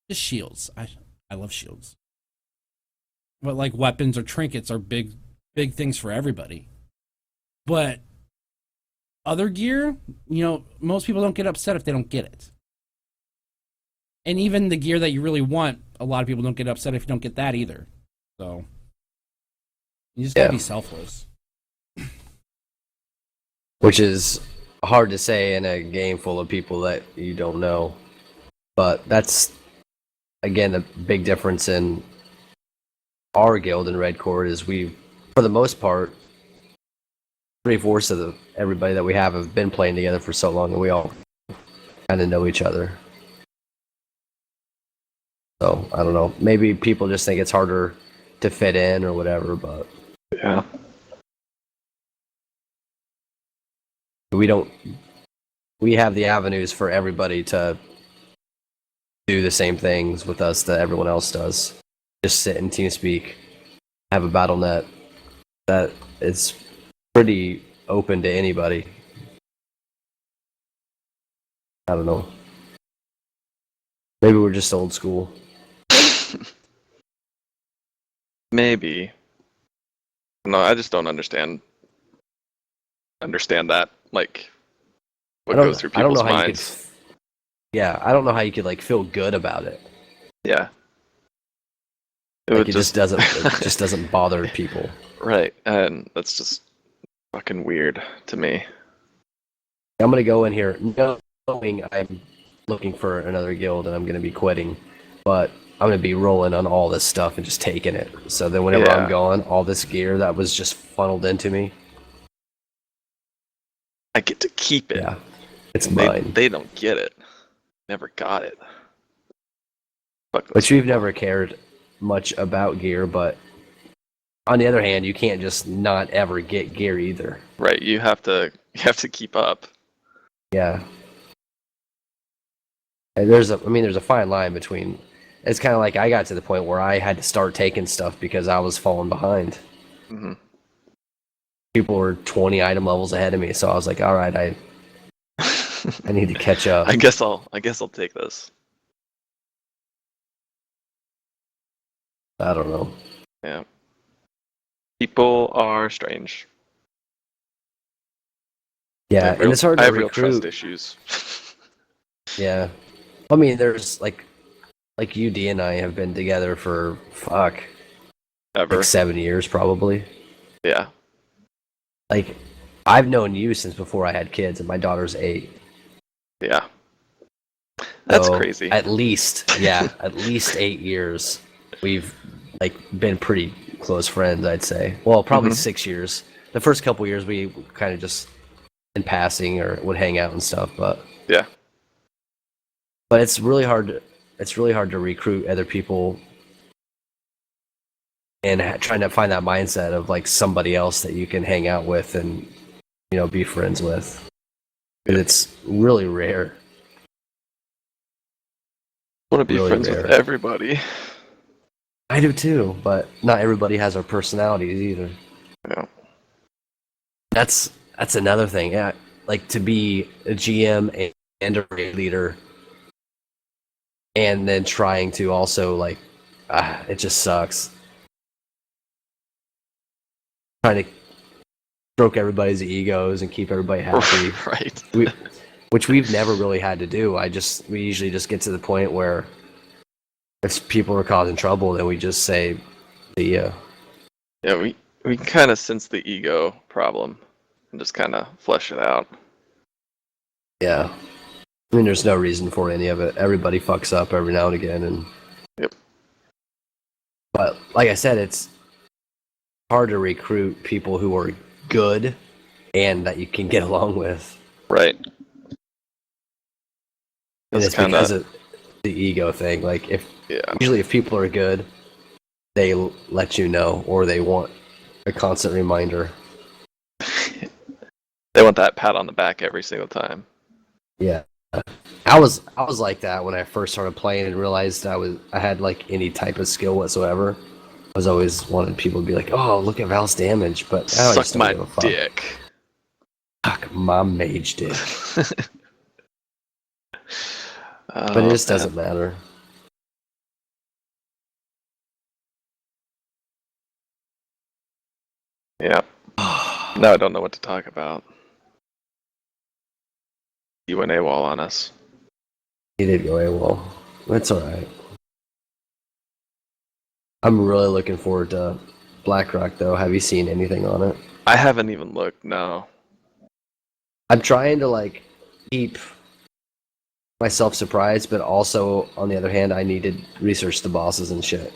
Just shields. I love shields. But, like, weapons or trinkets are big things for everybody. But other gear, most people don't get upset if they don't get it. And even the gear that you really want, a lot of people don't get upset if you don't get that either. So, you just gotta be selfless. Which is hard to say in a game full of people that you don't know. But that's, again, a big difference in our guild in Red Court is we, for the most part, 3/4 of everybody that we have been playing together for so long, and we all kind of know each other. So, I don't know. Maybe people just think it's harder to fit in or whatever, but... Yeah. We have the avenues for everybody to do the same things with us that everyone else does. Just sit in TeamSpeak, have a battle net that is pretty open to anybody. I don't know. Maybe we're just old school. Maybe. No, I just don't understand that, like, what goes through people's minds. I don't know how you could, like, feel good about it. Yeah. It just doesn't bother people. Right, and that's just fucking weird to me. I'm gonna go in here knowing I'm looking for another guild and I'm gonna be quitting, but I'm gonna be rolling on all this stuff and just taking it. So then whenever I'm gone, all this gear that was just funneled into me, I get to keep it. Yeah, it's mine. They don't get it. Never got it. Which we've never cared much about gear, but on the other hand, you can't just not ever get gear either. Right, you have to keep up. Yeah. And there's a fine line between. It's kind of like I got to the point where I had to start taking stuff because I was falling behind. Mm-hmm. People were 20 item levels ahead of me, so I was like, all right, I need to catch up. I guess I'll take this. I don't know. Yeah. People are strange. Yeah, and it's hard to I have recruit. real trust issues. Yeah. I mean, there's like UD and I have been together for Ever. like 7 years probably. Yeah. Like, I've known you since before I had kids, and my daughter's 8. Yeah. That's So, crazy. At least 8 years. We've like been pretty close friends, I'd say. Well, probably 6 years. The first couple years we kind of just in passing or would hang out and stuff, but Yeah. it's really hard. It's really hard to recruit other people and trying to find that mindset of like somebody else that you can hang out with and be friends with. And it's really rare. I want to be Really friends rare. with everybody. I do too, but not everybody has our personalities either. Yeah. That's another thing. Yeah, like to be a GM and a raid leader, and then trying to also like, it just sucks. Trying to stroke everybody's egos and keep everybody happy. Right. Which we've never really had to do. We usually just get to the point where if people are causing trouble, then we just say, "See ya." Yeah, we kind of sense the ego problem and just kind of flesh it out. Yeah. I mean, there's no reason for any of it. Everybody fucks up every now and again, and Yep. But like I said, it's hard to recruit people who are good and that you can get along with. Right. And That's it's kind because of of the ego thing. Like yeah. usually if people are good, they let you know, or they want a constant reminder. They want that pat on the back every single time. Yeah. I was like that when I first started playing and realized I had like any type of skill whatsoever. I was always wanted people to be like, "Oh, look at Val's damage," but I Suck just don't my give a fuck. dick. Fuck my mage dick. Oh, But it just man. doesn't matter. Yeah. Now I don't know what to talk about. You went AWOL on us. He did go AWOL. That's alright. I'm really looking forward to BlackRock, though. Have you seen anything on it? I haven't even looked, no. I'm trying to, like, keep myself surprised, but also, on the other hand, I need to research the bosses and shit.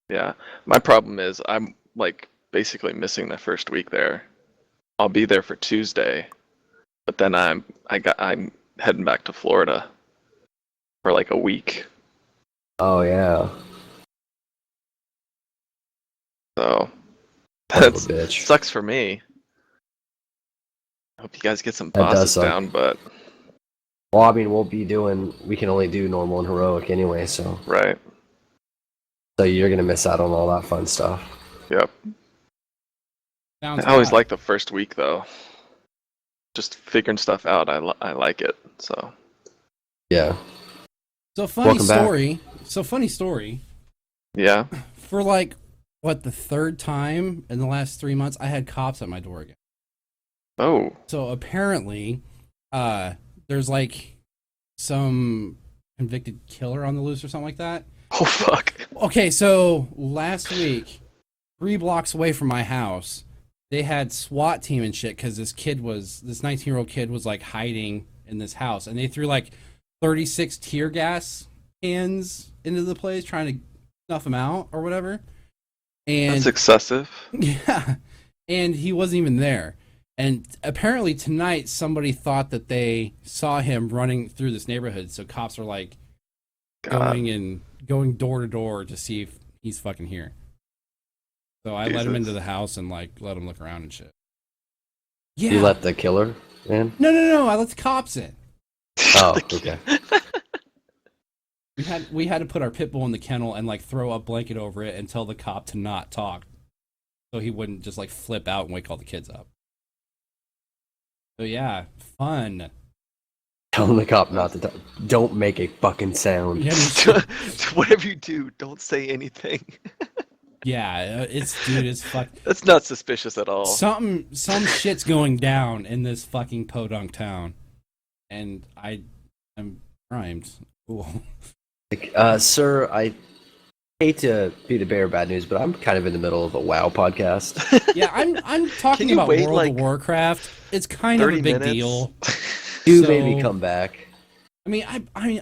Yeah. My problem is I'm like basically missing the first week there. I'll be there for Tuesday, but then I'm heading back to Florida for like a week. Oh, yeah. So Son of a that bitch. sucks for me. Hope you guys get some That does bosses suck. down, but Well, I mean, we can only do normal and heroic anyway, so right. you're gonna miss out on all that fun stuff. Yep. Sounds I always bad. like the first week though. Just figuring stuff out. I like it. So Yeah. So funny Welcome back. story. So funny story. yeah. For like the third time in the last 3 months, I had cops at my door again. Oh. So apparently, there's like some convicted killer on the loose or something like that. Oh fuck. Okay, so last week, 3 blocks away from my house, they had SWAT team and shit because this 19-year-old kid was like hiding in this house, and they threw like 36 tear gas cans into the place trying to snuff him out or whatever. And That's excessive. yeah, and he wasn't even there. And apparently tonight somebody thought that they saw him running through this neighborhood, so cops are like God. going door to door to see if he's fucking here. So I let him Jesus. into the house and like let him look around and shit. Yeah. You let the killer in? No, I let the cops in. Oh, okay. We had to put our pit bull in the kennel and like throw a blanket over it and tell the cop to not talk, so he wouldn't just like flip out and wake all the kids up. So yeah, fun. Tell the cop not to talk. Don't make a fucking sound. Yeah, Whatever you do, don't say anything. yeah, it's fuck. That's not suspicious at all. Some shit's going down in this fucking podunk town, and I'm primed. Cool. Like, sir, hate to be the bearer of bad news, but I'm kind of in the middle of a WoW podcast. Yeah, I'm talking you about wait, World like, of Warcraft. It's kind of a 30 big minutes? deal. Do So- maybe come back. I mean,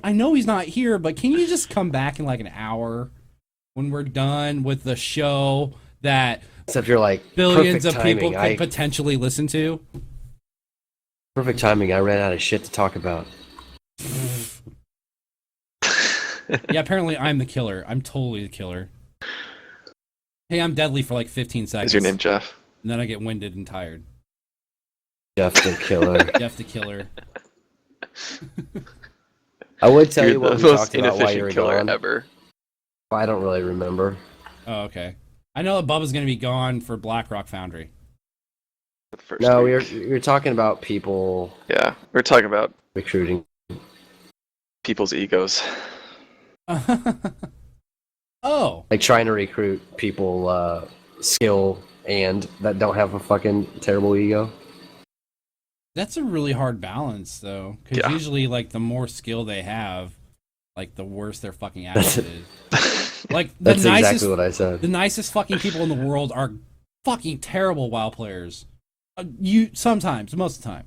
I know he's not here, but can you just come back in like an hour when we're done with the show that Except you're like billions of perfect people timing. could potentially listen to? Perfect timing. I ran out of shit to talk about. Yeah, apparently I'm the killer. I'm totally the killer. Hey, I'm deadly for like 15 seconds. Is your name Jeff? And then I get winded and tired. Jeff the killer. Jeff the killer. I would tell You're you what the we most talked about while you inefficient were killer gone. ever. I don't really remember. Oh, okay. I know that Bubba's going to be gone for BlackRock Foundry. The first No, week. we were talking about people Yeah, we're talking about recruiting. people's egos. Oh. Like trying to recruit people skill and that don't have a fucking terrible ego. That's a really hard balance, though. Because Yeah. usually, like, the more skill they have, like, the worse their fucking attitude is. Like, the That's nicest, exactly what I said. the nicest fucking people in the world are fucking terrible WoW players. Sometimes, most of the time.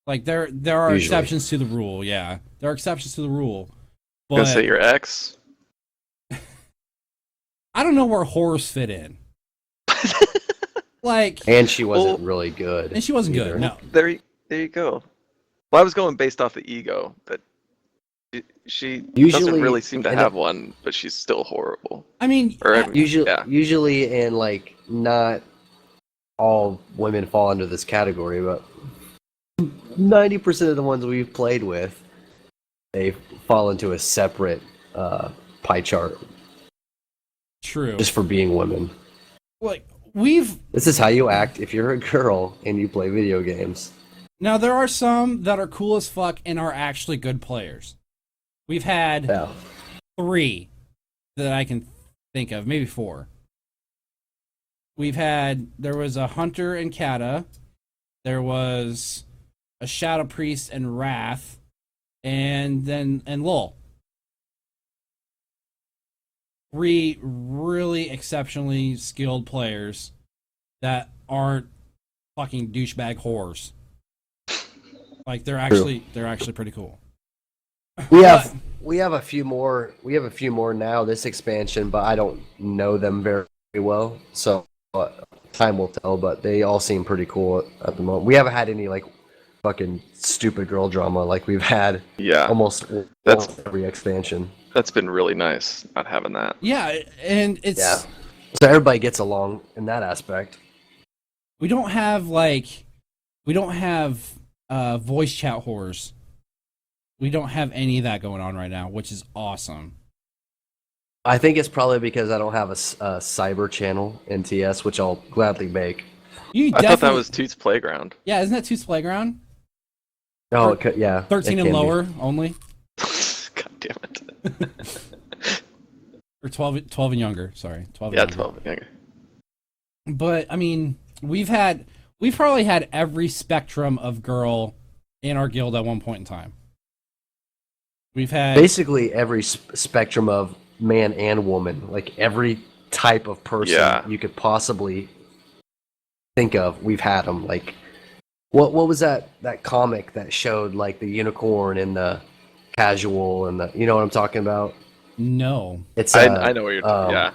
Like, there are Usually. exceptions to the rule, yeah. There are exceptions to the rule. Gonna But say your ex. I don't know where horrors fit in. Like, And she wasn't Well- really good. and she wasn't either. good, no. There you go. Well, I was going based off the ego, but she doesn't Usually- really seem to and have one, but she's still horrible. I mean, Or I- Usually, and like not all women fall under this category, but 90% of the ones we've played with, they fall into a separate pie chart true. just for being women. Like, This is how you act if you're a girl and you play video games. now there are some that are cool as fuck and are actually good players. We've had Yeah. 3 that I can think of, maybe 4. There was a Hunter and Kata, there was a Shadow Priest and Wrath, and Lul. 3 really exceptionally skilled players that aren't fucking douchebag whores. Like they're actually pretty cool. We have a few more. We have a few more now this expansion, but I don't know them very well. So time will tell. But they all seem pretty cool at the moment. We haven't had any like fucking stupid girl drama like we've had Yeah, almost every expansion. that's been really nice not having that. Yeah, and it's Yeah. So everybody gets along in that aspect. we don't have voice chat whores. We don't have any of that going on right now, which is awesome. I think it's probably because I don't have a cyber channel in TS, which I'll gladly make. You I thought that definitely- was Toots Playground. Yeah, isn't that Toots Playground? Oh, it could, yeah. 13 it and can be. lower only, God damn it. or 12 and younger. Sorry, 12. And Yeah, younger. 12. Yeah. But I mean, we've probably had every spectrum of girl in our guild at one point in time. We've had Basically every spectrum of man and woman, like every type of person Yeah. you could possibly think of, we've had them. Like, what was that comic that showed like the unicorn and the casual and the, you know what I'm talking about? no. It's I know what you're talking. um,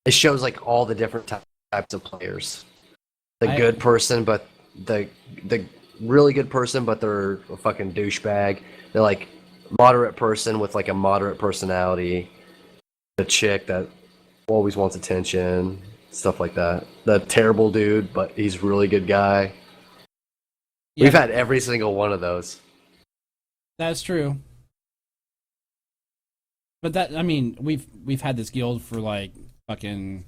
it shows like all the different types of players. The I- good person, but the really good person, but they're a fucking douchebag. They're like moderate person with like a moderate personality. The chick that always wants attention, stuff like that. The terrible dude, but he's a really good guy. Yeah, We've had every single one of those. that's true. But that, I mean, we've had this guild for like fucking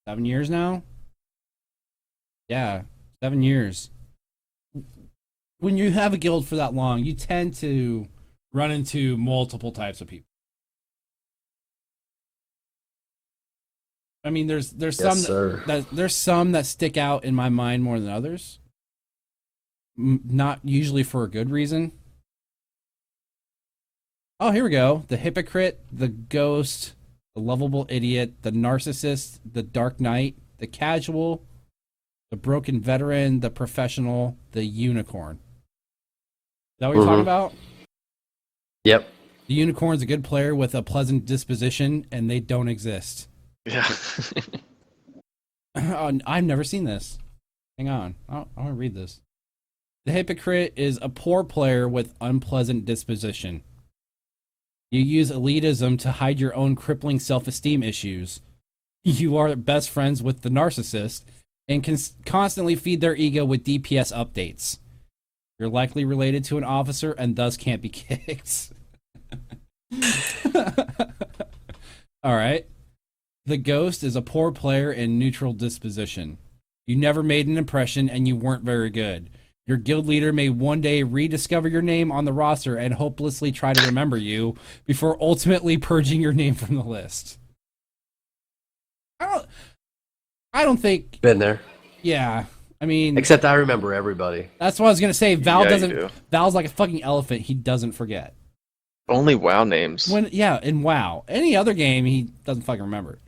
7 years now. Yeah, 7 years. When you have a guild for that long, you tend to run into multiple types of people. I mean, there's Yes, some sir. there's some that stick out in my mind more than others. Not usually for a good reason. Oh, here we go. The hypocrite, the ghost, the lovable idiot, the narcissist, the dark knight, the casual, the broken veteran, the professional, the unicorn. Is that what you're talking about? Yep. The unicorn's a good player with a pleasant disposition, and they don't exist. Yeah. I've never seen this. Hang on. I want to read this. The hypocrite is a poor player with unpleasant disposition. You use elitism to hide your own crippling self-esteem issues. You are best friends with the narcissist and can constantly feed their ego with DPS updates. You're likely related to an officer and thus can't be kicked. All right. The ghost is a poor player in neutral disposition. You never made an impression and you weren't very good. Your guild leader may one day rediscover your name on the roster and hopelessly try to remember you before ultimately purging your name from the list. I don't think... Been there. Yeah. I mean... Except I remember everybody. That's what I was going to say. Val Yeah, doesn't... Val's like a fucking elephant. He doesn't forget. Only WoW names. In WoW. Any other game, he doesn't fucking remember.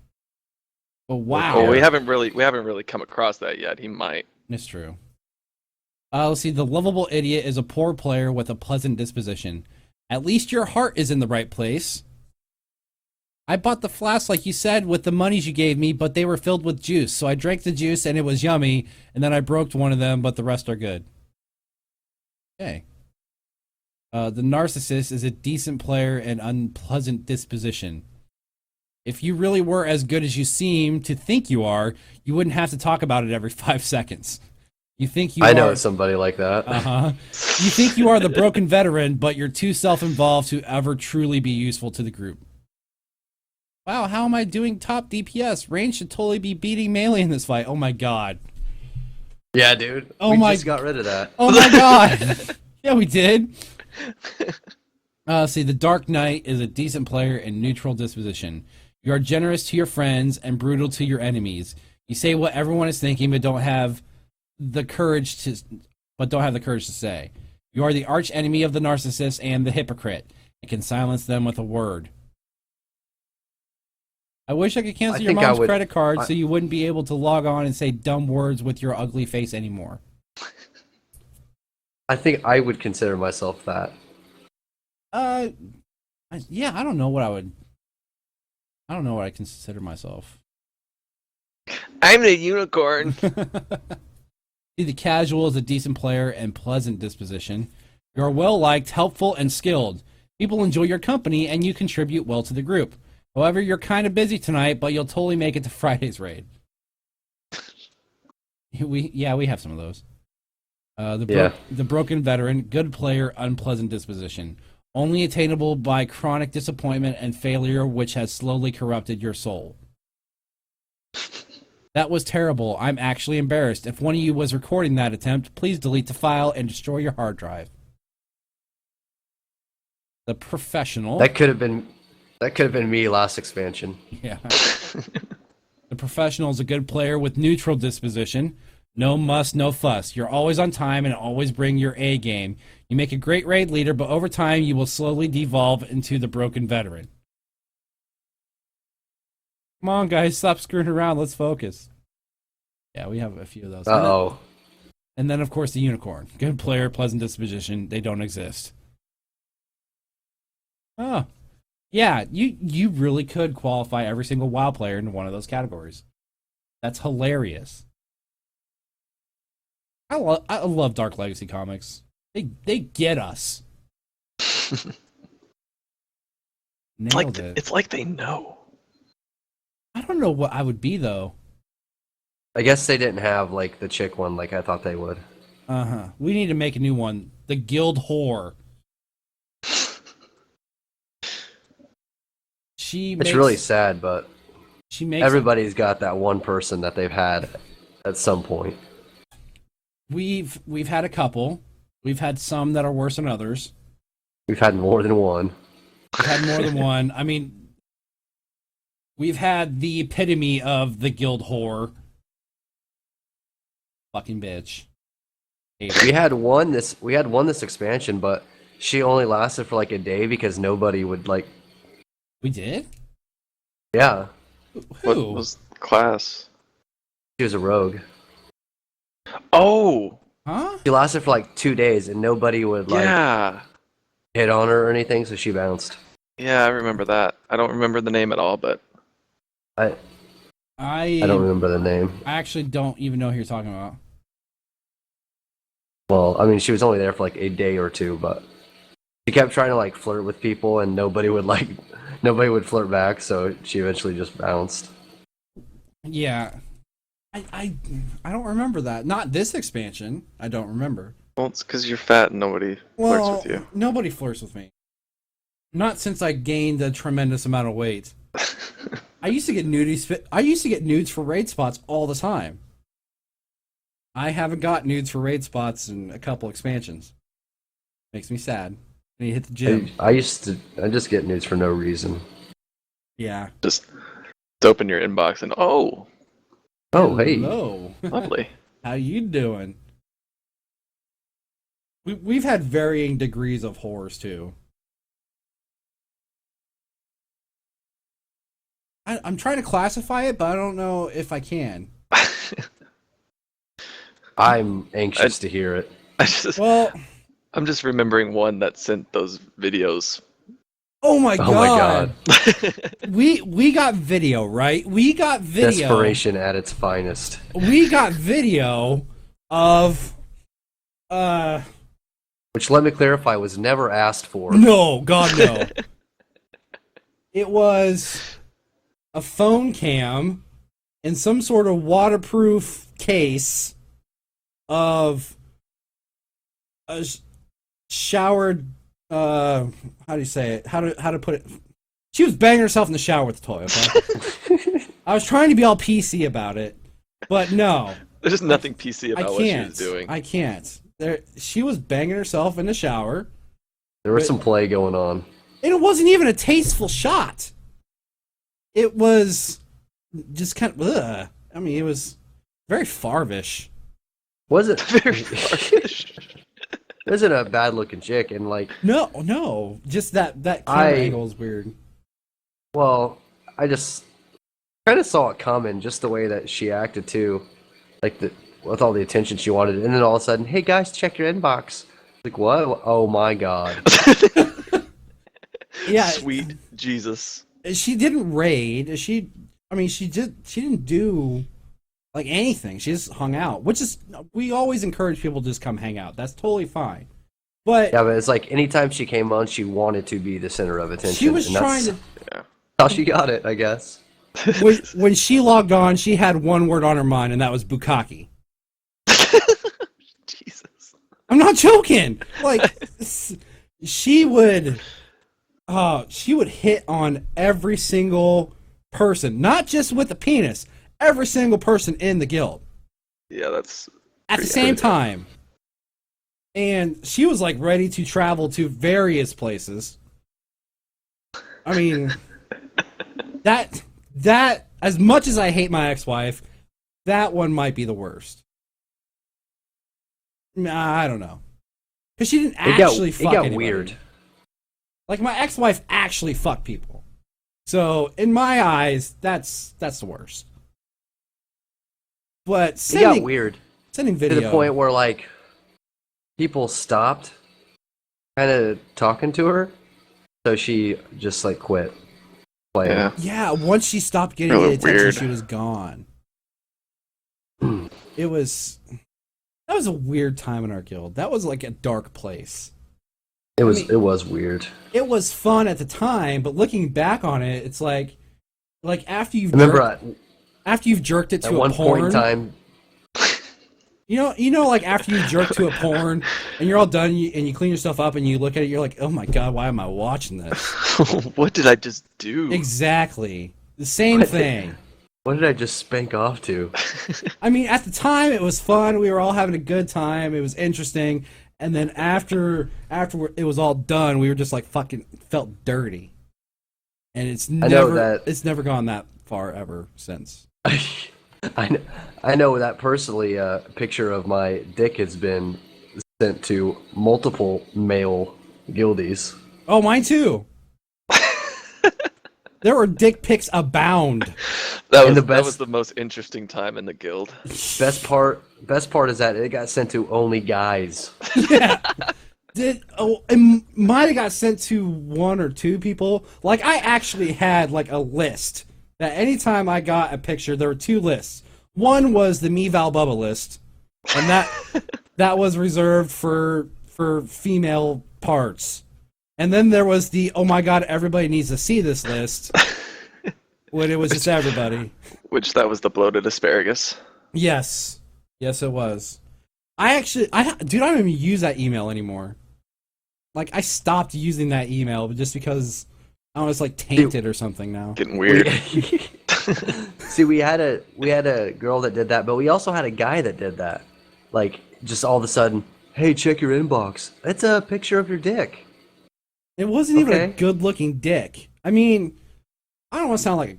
But WoW... Well, we haven't really come across that yet. He might. It's true. Let's see. The lovable idiot is a poor player with a pleasant disposition. At least your heart is in the right place. I bought the flask, like you said, with the monies you gave me, but they were filled with juice. So I drank the juice and it was yummy, and then I broke one of them, but the rest are good. Okay. The narcissist is a decent player and unpleasant disposition. If you really were as good as you seem to think you are, you wouldn't have to talk about it every 5 seconds. You think you I know somebody like that. You think you are the broken veteran, but you're too self-involved to ever truly be useful to the group. Wow, how am I doing top DPS? Range should totally be beating melee in this fight. Oh my god. Yeah, dude. We just got rid of that. Oh my god. Yeah, we did. See, the Dark Knight is a decent player in neutral disposition. You are generous to your friends and brutal to your enemies. You say what everyone is thinking, but don't have the courage to say. You are the arch enemy of the narcissist and the hypocrite, and can silence them with a word. I wish I could cancel your mom's credit card so you wouldn't be able to log on and say dumb words with your ugly face anymore. I think I would consider myself that. Yeah, I don't know what I consider myself. I'm the unicorn. The casual is a decent player and pleasant disposition. You are well liked, helpful, and skilled. People enjoy your company, and you contribute well to the group. However, you're kind of busy tonight, but you'll totally make it to Friday's raid. We have some of those. The broken veteran, good player, unpleasant disposition. Only attainable by chronic disappointment and failure, which has slowly corrupted your soul. That was terrible. I'm actually embarrassed. If one of you was recording that attempt, please delete the file and destroy your hard drive. The professional. That could have been me last expansion. Yeah. The professional is a good player with neutral disposition. No muss, no fuss. You're always on time and always bring your A game. You make a great raid leader, but over time you will slowly devolve into the broken veteran. Come on, guys, stop screwing around. Let's focus. Yeah, we have a few of those. Uh-oh. And then, of course, the unicorn. Good player, pleasant disposition. They don't exist. Oh. Yeah, you really could qualify every single WoW player into one of those categories. That's hilarious. I love Dark Legacy comics. They get us. It's like they know. I don't know what I would be, though. I guess they didn't have, like, the chick one like I thought they would. Uh-huh. We need to make a new one. The Guild Whore. It's really sad, but everybody's got that one person that they've had at some point. We've had a couple. We've had some that are worse than others. We've had more than one. We've had more than one. I mean, we've had the epitome of the Guild Whore. Fucking bitch. We had one this expansion, but she only lasted for like a day because nobody would like. We did? Yeah, What Who? was the class? she was a rogue. Oh, Huh? She lasted for like 2 days, and nobody would like yeah. hit on her or anything, so she bounced. Yeah, I remember that. I don't remember the name at all, but I I don't remember the name. I actually don't even know who you're talking about. Well, I mean, she was only there for like a day or two, but she kept trying to like flirt with people, and nobody would flirt back, so she eventually just bounced. Yeah. I don't remember that. Not this expansion. I don't remember. well, it's because you're fat and nobody flirts with you. Nobody flirts with me. Not since I gained a tremendous amount of weight. I used to get nudes for raid spots all the time. I haven't got nudes for raid spots in a couple expansions. Makes me sad. When you hit the gym. I just get nudes for no reason. Yeah. Just open your inbox and Oh, hey. Hello. lovely. How you doing? We've had varying degrees of horrors too. I'm trying to classify it, but I don't know if I can. I'm anxious to hear it. Well, I'm just remembering one that sent those videos. oh my Oh my god. We got video, right? We got video. Desperation at its finest. We got video of Which, let me clarify, was never asked for. no, God no. It was a phone cam in some sort of waterproof case of a showered how do you say it? How to put it? She was banging herself in the shower with the toy, okay? I was trying to be all PC about it, but no. There's just nothing PC I about what she can't. was doing. I can't. She was banging herself in the shower. There was some play going on. And it wasn't even a tasteful shot. It was just kind of, ugh. I mean, it was very Farvish. Was it? Very farfish. Isn't a bad looking chick, and like, No, just that camera angle is weird. well, I just kind of saw it coming, just the way that she acted too, like with all the attention she wanted, and then all of a sudden, hey guys, check your inbox. Like what? Oh my god! Yeah, Sweet Jesus. she didn't raid. She didn't do like anything. She just hung out, which is, we always encourage people to just come hang out. That's totally fine. But Yeah, but it's like anytime she came on, she wanted to be the center of attention. she was and trying that's to. how she got it, I guess. When she logged on, she had one word on her mind, and that was bukkake. Jesus. I'm not joking. Like, she would hit on every single person, not just with the penis. Every single person in the guild Yeah, that's at the pretty same crazy. time, and she was like ready to travel to various places. I mean, that as much as I hate my ex-wife, that one might be the worst. I don't know, because she didn't actually fuck it got anybody. weird. Like, my ex-wife actually fucked people. So in my eyes, that's the worst. But It sending got weird video to the point where like people stopped kind of talking to her, so she just like quit playing. Yeah. Yeah, once she stopped getting Really the attention, weird. she was gone. That was a weird time in our guild. That was like a dark place. It was mean- it was weird. It was fun at the time, but looking back on it, it's like after you've Remember after you've jerked it at to a one porn, point in time, you know, like after you jerk to a porn and you're all done, and you clean yourself up and you look at it, you're like, oh my god, why am I watching this? What did I just do? Exactly the same thing. what did I just spank off to? I mean, at the time it was fun. We were all having a good time. It was interesting. And then after it was all done, we were just like fucking felt dirty. And it's never gone that far ever since. I know that personally. A picture of my dick has been sent to multiple male guildies. Oh, mine too. There were dick pics abound. That And was, the that best- was the most interesting time in the guild. Best part is that it got sent to only guys. Yeah. It might have got sent to one or two people. Like, I actually had, like, a list that anytime I got a picture, there were two lists. One was the Me Val Bubba list, and that was reserved for female parts. And then there was the, oh my god, everybody needs to see this list, when it was just everybody. Which that was the bloated asparagus. Yes. Yes, it was. Dude, I don't even use that email anymore. Like, I stopped using that email just because I don't know, it's like tainted or something now. Getting weird. See, we had a girl that did that, but we also had a guy that did that. Like, just all of a sudden, hey, check your inbox. It's a picture of your dick. It wasn't even a Okay. good-looking dick. I mean, I don't want to sound like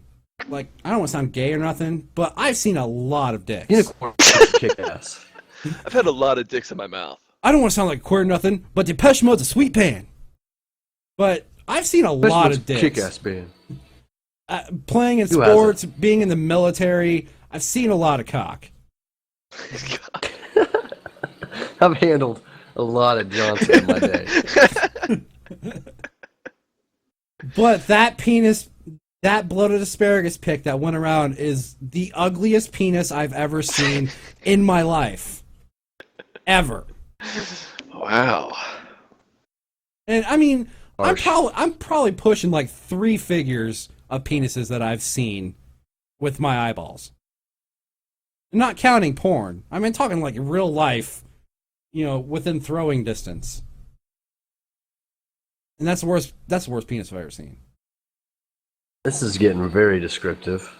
I don't want to sound gay or nothing, but I've seen a lot of dicks. Unicorn kick ass. I've had a lot of dicks in my mouth. I don't want to sound like a queer or nothing, but Depeche Mode's a sweet band. But I've seen a lot of dicks. Kick ass band. Playing in Who hasn't? sports, being in the military, I've seen a lot of cock. I've handled a lot of Johnson in my day. But that penis, that bloated asparagus pic that went around is the ugliest penis I've ever seen in my life. Ever. Wow. And I mean, Harsh. I'm probably pushing like 3 figures of penises that I've seen with my eyeballs. Not counting porn. I mean, talking like real life, within throwing distance. And that's the worst penis I've ever seen. This is getting very descriptive.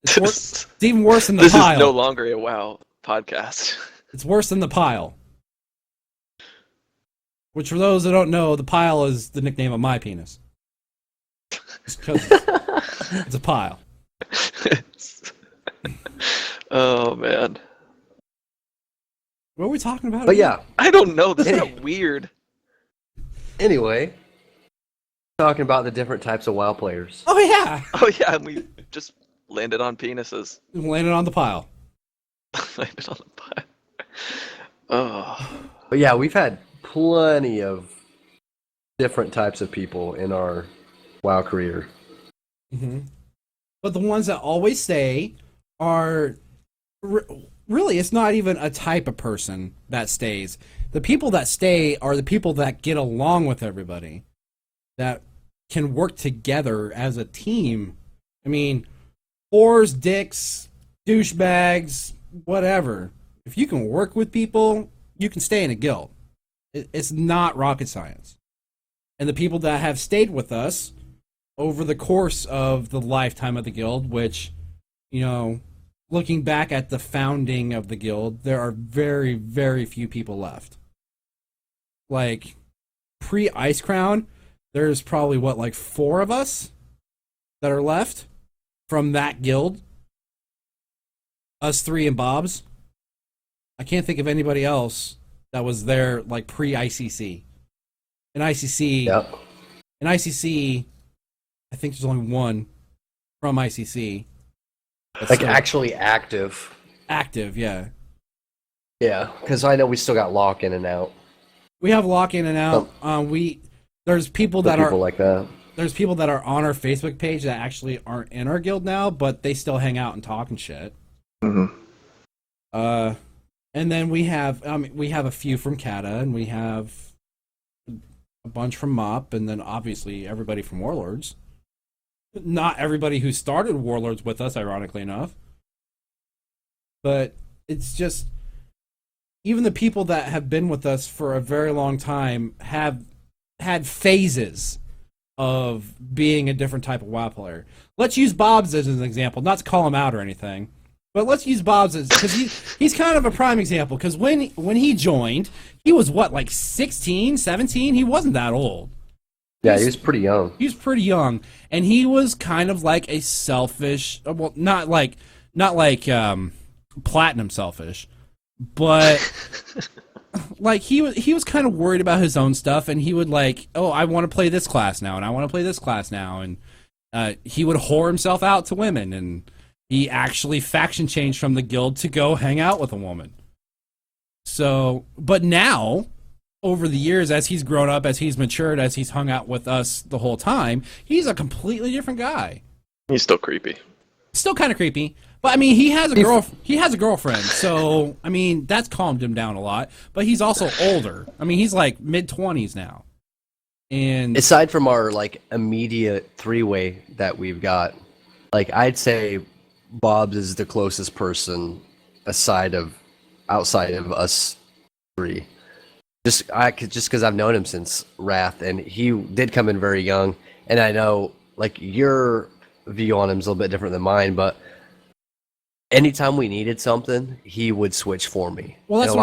It's even worse than the This pile. is no longer a WoW podcast. It's worse than the pile. Which, for those that don't know, the pile is the nickname of my penis. It's 'cause it's a pile. Oh man. What are we talking about? But again? yeah, I don't know. This got weird. anyway, talking about the different types of WoW players. Oh yeah. Oh yeah, and we just landed on penises. Landed on the pile. Landed on the pie. Oh. But yeah, we've had plenty of different types of people in our WoW career. Mm-hmm. But the ones that always stay are really, it's not even a type of person that stays. The people that stay are the people that get along with everybody, that can work together as a team. I mean, whores, dicks, douchebags, whatever. If you can work with people, you can stay in a guild. It's not rocket science. And the people that have stayed with us over the course of the lifetime of the guild, which, looking back at the founding of the guild, there are very, very few people left. Like, pre-Ice Crown, there's probably, 4 of us that are left from that guild? Us 3 and Bob's. I can't think of anybody else that was there, pre-ICC. In ICC, Yep. I think there's only one from ICC. that's Like still actually active. active, yeah. Yeah, because I know we still got lock in and out. We have lock in and out. There's people that People are like that. there's people that are on our Facebook page that actually aren't in our guild now, but they still hang out and talk and shit. Mm-hmm. And then we have a few from Kata, and we have a bunch from MOP, and then obviously everybody from Warlords. Not everybody who started Warlords with us, ironically enough. But it's just, even the people that have been with us for a very long time have had phases of being a different type of WoW player. Let's use Bob's as an example, not to call him out or anything. But let's use Bob's as, because he's kind of a prime example. Because when he joined, he was 16, 17? He wasn't that old. Yeah, he was pretty young. He was pretty young, and he was kind of like a selfish. Well, not like platinum selfish, but he was kind of worried about his own stuff, and he would I want to play this class now, and I want to play this class now, and He would whore himself out to women, and he actually faction changed from the guild to go hang out with a woman. So, but now, over the years, as he's grown up, as he's matured, as he's hung out with us the whole time, he's a completely different guy. He's still creepy. Still kind of creepy, but I mean, he has a girlfriend, so I mean, that's calmed him down a lot. But he's also older. I mean, he's like mid-20s now. And aside from our like immediate three-way that we've got, like I'd say Bob's is the closest person outside of us three. Just because I've known him since Wrath, and he did come in very young, and I know like your view on him is a little bit different than mine, but anytime we needed something, he would switch for me. Well, that's he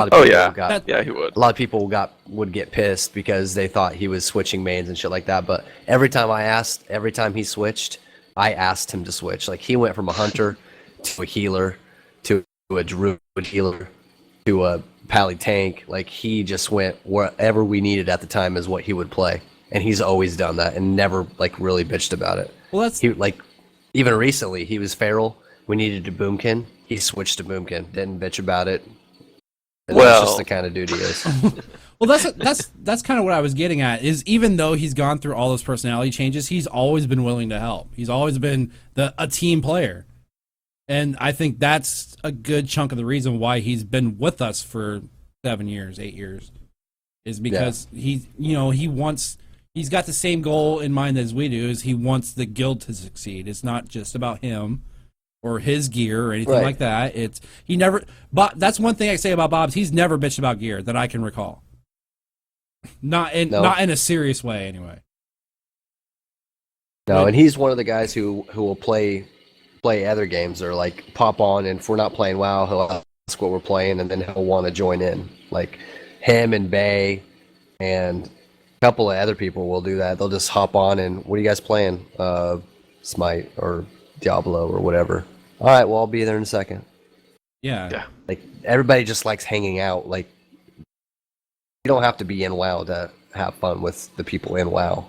would. A lot of people would get pissed because they thought he was switching mains and shit like that. But every time he switched, I asked him to switch. Like he went from a hunter to a healer to a druid healer to a pally tank. Like he just went wherever we needed at the time is what he would play, and he's always done that and never like really bitched about it. Well, he like even recently he was feral. We needed a boomkin. He switched to boomkin. Didn't bitch about it. And that's just the kind of dude he is. Well, that's kind of what I was getting at. Is even though he's gone through all those personality changes, he's always been willing to help. He's always been a team player, and I think that's a good chunk of the reason why he's been with us for 7 years, 8 years, is because he's got the same goal in mind as we do. Is he wants the guild to succeed. It's not just about him or his gear or anything like that. That's one thing I say about Bob's. He's never bitched about gear that I can recall. Not in a serious way, anyway. No, and he's one of the guys who will play other games or like pop on, and if we're not playing WoW, he'll ask what we're playing, and then he'll want to join in. Like him and Bay and a couple of other people will do that. They'll just hop on and, what are you guys playing? Smite or Diablo or whatever. All right, well, I'll be there in a second. Yeah. Like everybody just likes hanging out. Like you don't have to be in WoW to have fun with the people in WoW.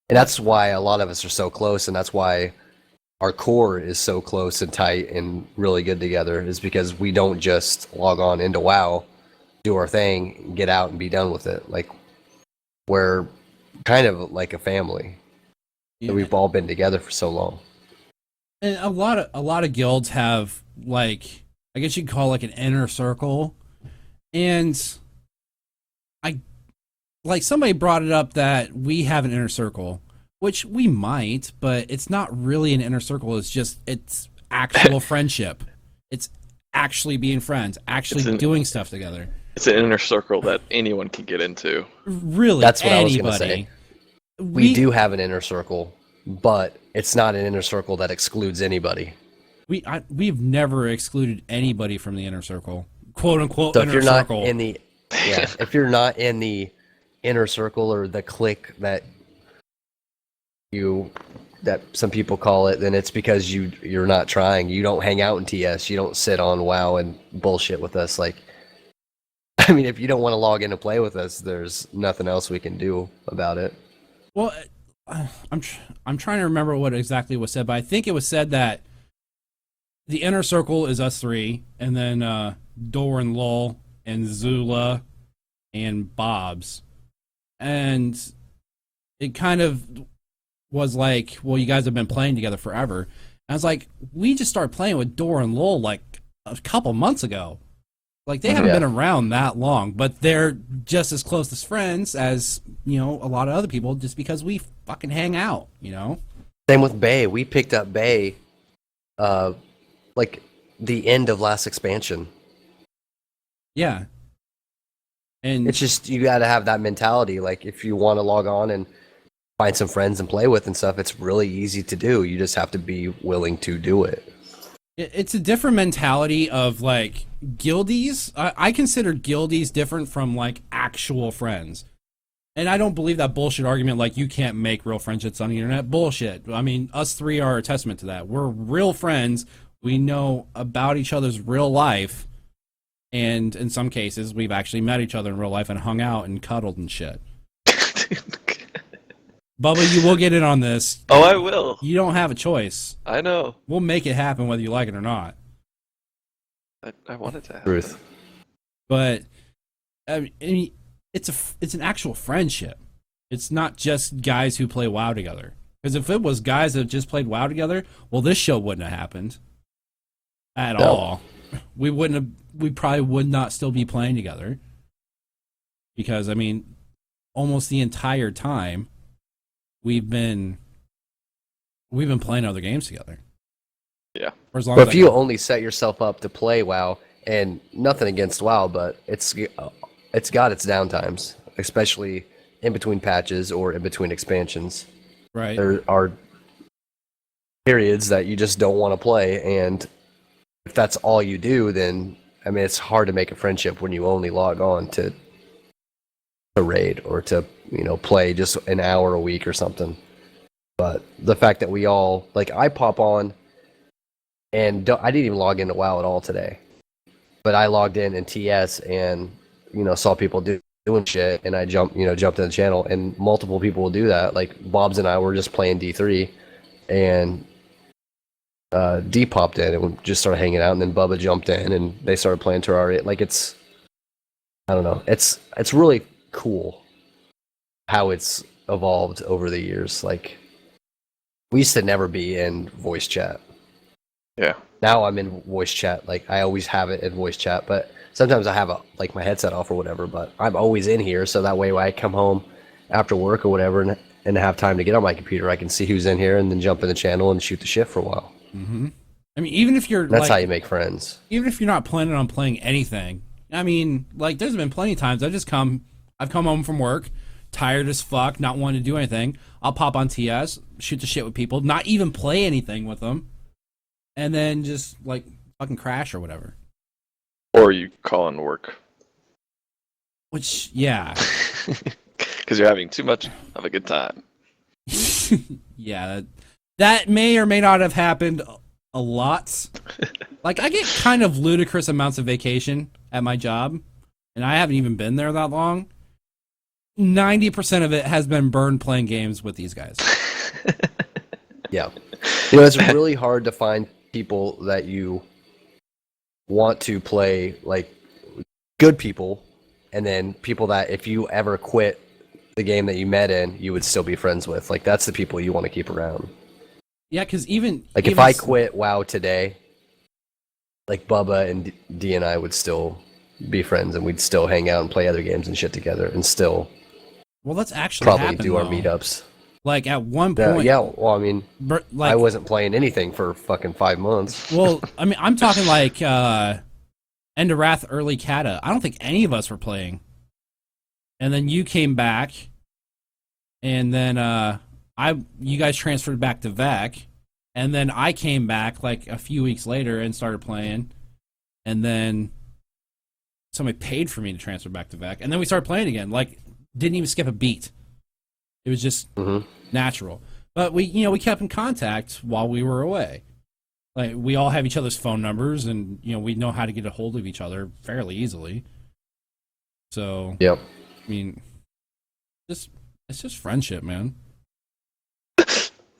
And that's why a lot of us are so close, and that's why our core is so close and tight and really good together, is because we don't just log on into WoW, do our thing, get out and be done with it. Like we're kind of like a family. Yeah. We've all been together for so long. And a lot of guilds have, like, I guess you'd call like an inner circle. And somebody brought it up that we have an inner circle, which we might, but it's not really an inner circle. It's actual friendship. It's actually being friends, doing stuff together. It's an inner circle that anyone can get into. Really, that's what anybody. I was going to say. We do have an inner circle, but it's not an inner circle that excludes anybody. We've never excluded anybody from the inner circle, quote unquote. So inner circle. If you're not in the inner circle or the clique that some people call it, then it's because you're not trying. You don't hang out in TS. You don't sit on WoW and bullshit with us. Like, I mean, if you don't want to log in and play with us, there's nothing else we can do about it. Well, I'm trying to remember what exactly was said, but I think it was said that the inner circle is us three, and then Dor and Lol and Zula and Bob's, and it kind of was like, well, you guys have been playing together forever. And I was like, we just started playing with Dor and Lol like a couple months ago. Like, they haven't been around that long, but they're just as close as friends as, a lot of other people, just because we fucking hang out, Same with Bay. We picked up Bay, like, the end of last expansion. Yeah. And it's just, you got to have that mentality. Like, if you want to log on and find some friends and play with and stuff, it's really easy to do. You just have to be willing to do it. It's a different mentality of, like, guildies. I consider guildies different from, like, actual friends. And I don't believe that bullshit argument, like, you can't make real friendships on the internet. Bullshit. I mean, us three are a testament to that. We're real friends. We know about each other's real life. And in some cases, we've actually met each other in real life and hung out and cuddled and shit. Bubba, you will get in on this. Oh, I will. You don't have a choice. I know. We'll make it happen whether you like it or not. I want it to happen. Truth. But I mean, it's an actual friendship. It's not just guys who play WoW together. Because if it was guys that just played WoW together, well, this show wouldn't have happened at all. We probably would not still be playing together. Because I mean, almost the entire time we've been playing other games together. Yeah. For as long But as if you only set yourself up to play WoW, and nothing against WoW, but it's got its downtimes, especially in between patches or in between expansions. right. There are periods that you just don't want to play, and if that's all you do, then I mean it's hard to make a friendship when you only log on to raid or to play just an hour a week or something. But the fact that we all I pop on, and I didn't even log into WoW at all today, but I logged in TS and saw people doing shit, and I jumped in the channel, and multiple people will do that. Like Bob's and I were just playing D3, and D popped in and we just started hanging out, and then Bubba jumped in and they started playing Terraria. I don't know. It's really cool how it's evolved over the years. Like, we used to never be in voice chat. Yeah. Now I'm in voice chat. Like, I always have it in voice chat, but sometimes I have my headset off or whatever, but I'm always in here, so that way when I come home after work or whatever and have time to get on my computer, I can see who's in here and then jump in the channel and shoot the shit for a while. Mm-hmm. I mean, even if you're That's how you make friends. Even if you're not planning on playing anything, I mean, there's been plenty of times I've come home from work, tired as fuck, not wanting to do anything. I'll pop on TS, shoot the shit with people, not even play anything with them, and then just fucking crash or whatever. Or you call in work. Which, yeah. Because you're having too much of a good time. Yeah, that may or may not have happened a lot. I get kind of ludicrous amounts of vacation at my job, and I haven't even been there that long. 90% of it has been burned playing games with these guys. Yeah. It's really hard to find people that you want to play, good people, and then people that if you ever quit the game that you met in, you would still be friends with. That's the people you want to keep around. Yeah, because even if I quit WoW today, Bubba and D and I would still be friends, and we'd still hang out and play other games and shit together, and still that's actually probably happened, do our though. meetups. At one point, Yeah, well, I mean, I wasn't playing anything for fucking 5 months. Well, I mean, I'm talking End of Wrath, early Kata. I don't think any of us were playing. And then you came back, and then you guys transferred back to VEC, and then I came back a few weeks later and started playing, and then somebody paid for me to transfer back to VEC, and then we started playing again. Didn't even skip a beat. It was just natural. But we kept in contact while we were away. We all have each other's phone numbers, and we know how to get a hold of each other fairly easily. So, yep. I mean, it's just friendship, man.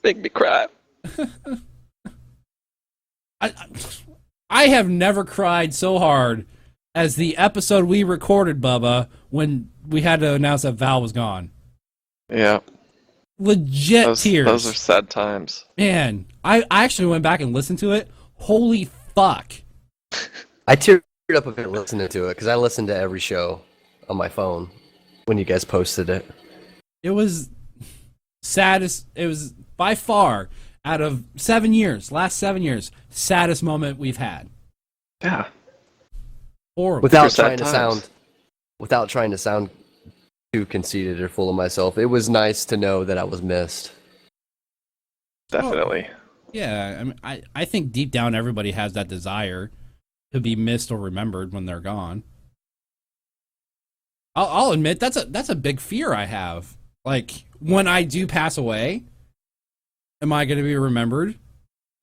Make me cry. I have never cried so hard as the episode we recorded, Bubba, when we had to announce that Val was gone. Yeah. Legit tears. Those are sad times. Man, I actually went back and listened to it. Holy fuck. I teared up a bit listening to it, because I listened to every show on my phone when you guys posted it. It was saddest. It was by far, out of last 7 years, saddest moment we've had. Yeah. Horrible. Without trying to sound too conceited or full of myself, it was nice to know that I was missed. Definitely. Yeah, I mean, I think deep down everybody has that desire to be missed or remembered when they're gone. I'll admit that's a big fear I have. When I do pass away, am I going to be remembered?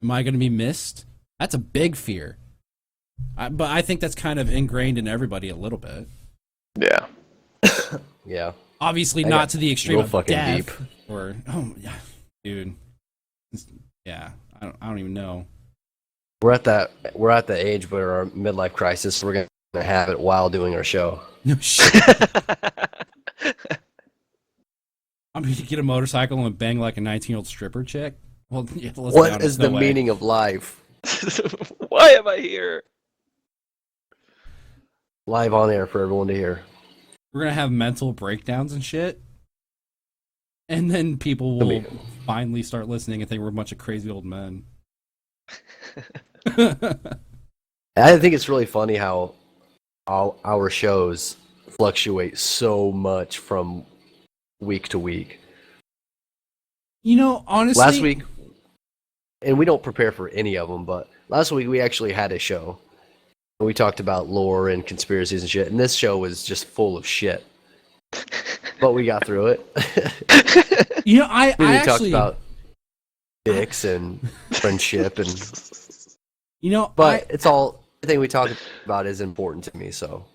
Am I going to be missed? That's a big fear. But I think that's kind of ingrained in everybody a little bit. Yeah. Yeah. Obviously not to the extreme real of fucking death, deep. Or yeah, dude. Yeah, I don't even know. We're at that age where our midlife crisis. We're gonna have it while doing our show. No shit. I'm gonna get a motorcycle and bang like a 19-year-old stripper chick. Well, yeah, let's be What honest, is no the way. meaning of life? Why am I here? Live on air for everyone to hear. We're gonna have mental breakdowns and shit, and then people will finally start listening and think we're a bunch of crazy old men. I think it's really funny how all our shows fluctuate so much from week to week. You know, honestly, Last week, and we don't prepare for any of them, but last week we actually had a show. We talked about lore and conspiracies and shit, and this show was just full of shit. But we got through it. you know, I We actually talked about dicks and friendship, and you know, but it's all everything we talk about is important to me. So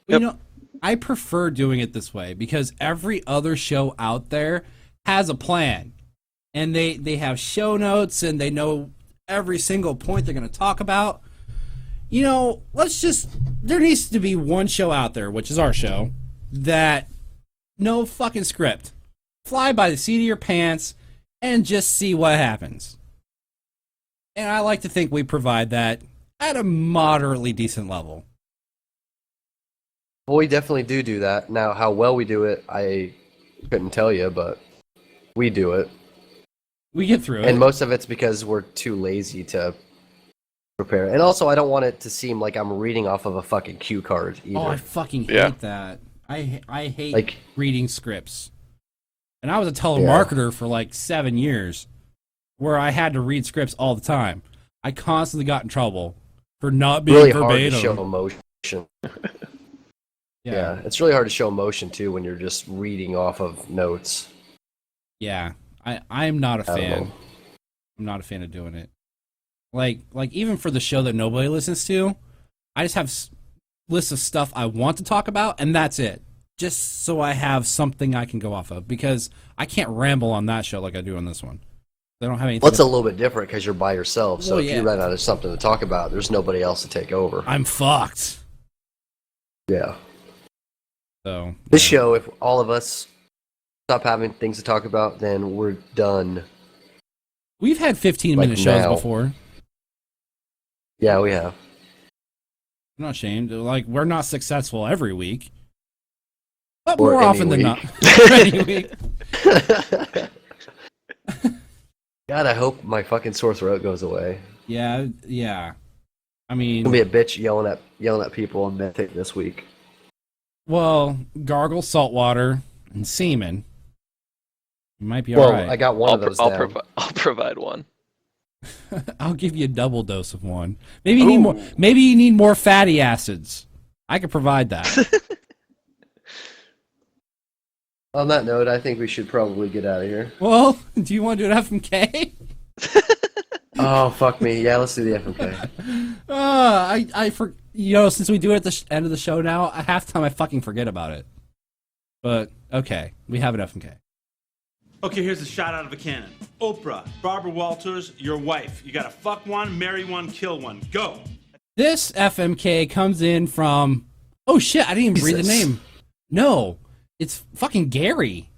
you know, I prefer doing it this way because every other show out there has a plan, and they have show notes and they know every single point they're going to talk about. You know, there needs to be one show out there, which is our show, that no fucking script. Fly by the seat of your pants and just see what happens. And I like to think we provide that at a moderately decent level. well, we definitely do that. Now, how well we do it, I couldn't tell you, but we do it. We get through it. And most of it's because we're too lazy to prepare. And also, I don't want it to seem like I'm reading off of a fucking cue card either. Oh, I fucking hate that. I hate Like- reading scripts. And I was a telemarketer for like 7 years, where I had to read scripts all the time. I constantly got in trouble for not being really hard to verbatim. show emotion. Yeah, it's really hard to show emotion too when you're just reading off of notes. Yeah. I'm not a I don't fan. know. I'm not a fan of doing it. Like even for the show that nobody listens to, I just have lists of stuff I want to talk about, and that's it. Just so I have something I can go off of, because I can't ramble on that show like I do on this one. I don't have anything. Well, it's a little bit different because you're by yourself. So Well, if yeah. you run out of something to talk about, there's nobody else to take over. I'm fucked. Yeah. So This show, if all of us stop having things to talk about, then we're done. we've had 15-minute Like shows now. before. Yeah, we have. I'm not ashamed. Like, we're not successful every week, but Or more any often than week. not. Any week. God, I hope my fucking sore throat goes away. Yeah. I I'm mean, gonna be a bitch yelling at people on Mythic this week. well, gargle salt water and semen. You might be Well, alright. I got one of those down. I'll provide one. I'll give you a double dose of one. Maybe you need more. Maybe you need more fatty acids. I could provide that. On that note, I think we should probably get out of here. Well, do you want to do an FMK? Oh, fuck me. Yeah, let's do the FMK. Since we do it at the end of the show now, half the time I fucking forget about it. But okay, we have an FMK. Okay, here's a shot out of a cannon. Oprah, Barbara Walters, your wife. You gotta fuck one, marry one, kill one. Go! This FMK comes in from... Oh shit, I didn't even read the Jesus. name. No, it's fucking Gary.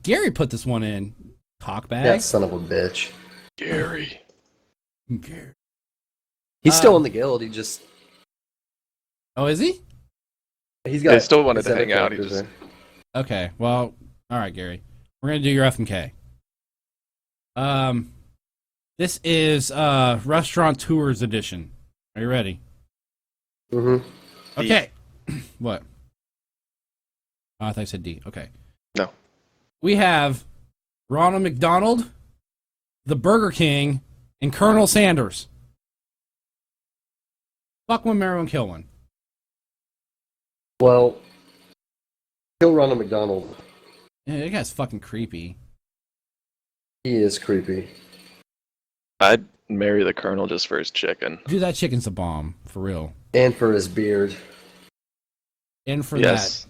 Gary put this one in. Cockbag. That son of a bitch. Gary. Gary. He's still in the guild. He just Oh, is he? he's got. I still wanted his to other hang out. He characters just there. Okay, well, alright, Gary. We're gonna do your FMK. This is Restaurant Tours Edition. Are you ready? Mm-hmm. Okay. What? Oh, I thought I said D. Okay. No. We have Ronald McDonald, the Burger King, and Colonel Sanders. Fuck one, marry one, kill one. Well, kill Ronald McDonald. Yeah, that guy's fucking creepy. He is creepy. I'd marry the colonel just for his chicken. Dude, that chicken's a bomb, for real. And for his beard. And for Yes.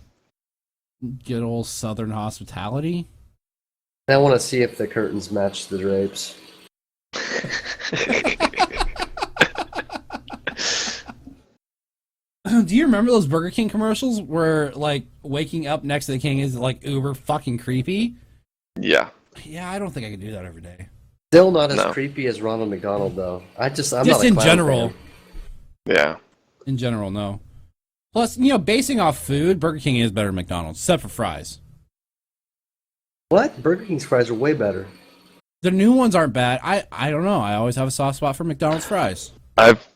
that good old Southern hospitality. I want to see if the curtains match the drapes. Do you remember those Burger King commercials where, like, waking up next to the king is, like, uber fucking creepy? Yeah. Yeah, I don't think I could do that every day. Still not as No. creepy as Ronald McDonald, though. I'm Just not a in clown general. fan. Yeah. In general, no. Plus, you know, basing off food, Burger King is better than McDonald's, except for fries. What? Burger King's fries are way better. The new ones aren't bad. I don't know. I always have a soft spot for McDonald's fries. I've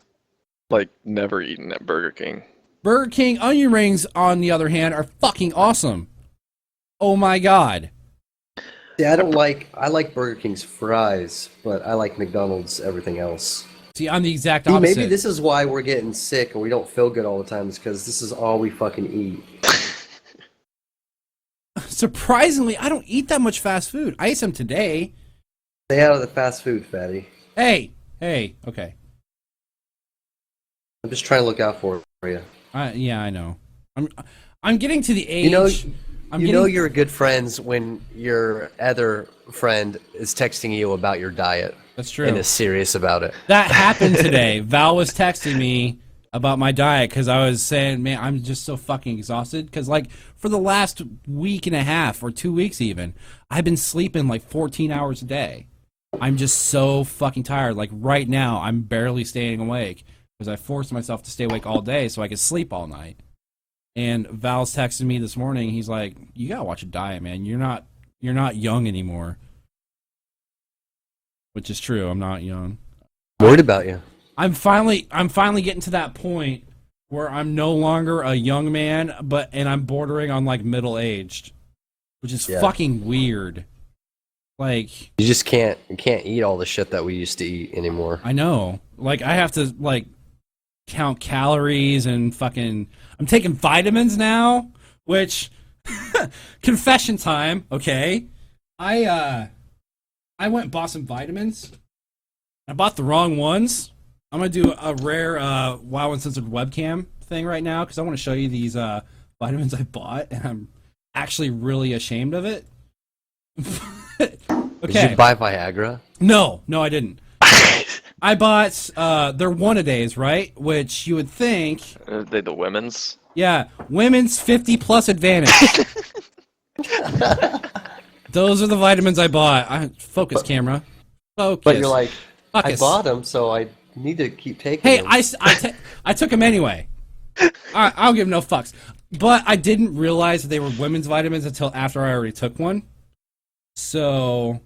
like never eaten at Burger King. Burger King onion rings, on the other hand, are fucking awesome. Oh my god. Yeah, I like Burger King's fries, but I like McDonald's everything else. See, I'm the exact See, opposite. maybe this is why we're getting sick and we don't feel good all the time, is because this is all we fucking eat. Surprisingly, I don't eat that much fast food. I ate some today. Stay out of the fast food, fatty. Hey, okay. I'm just trying to look out for you. Yeah, I know. I'm getting to the age. You know you're good friends when your other friend is texting you about your diet. That's true. And is serious about it. That happened today. Val was texting me about my diet because I was saying, man, I'm just so fucking exhausted. Because, like, for the last week and a half or 2 weeks even, I've been sleeping like 14 hours a day. I'm just so fucking tired. Like, right now, I'm barely staying awake because I forced myself to stay awake all day so I could sleep all night. And Val's texting me this morning. He's like, you gotta watch a diet, man. You're not young anymore. Which is true. I'm not young. Worried about you. I'm finally getting to that point where I'm no longer a young man, and I'm bordering on like middle aged, which is fucking weird. Like, you just can't eat all the shit that we used to eat anymore. I know. Like, I have to like count calories and fucking. I'm taking vitamins now, which confession time. Okay, I went and bought some vitamins. I bought the wrong ones. I'm gonna do a rare WoW Uncensored webcam thing right now because I want to show you these vitamins I bought, and I'm actually really ashamed of it. Okay. Did you buy Viagra? No, I didn't. I bought they're one-a-days, right? Which you would think. Are they the women's? Yeah, women's 50+ advantage. Those are the vitamins I bought. Focus, camera. Focus. But you're like, Focus. I bought them, so I need to keep taking Hey, them. I took them anyway. I'll give no fucks. But I didn't realize that they were women's vitamins until after I already took one. So,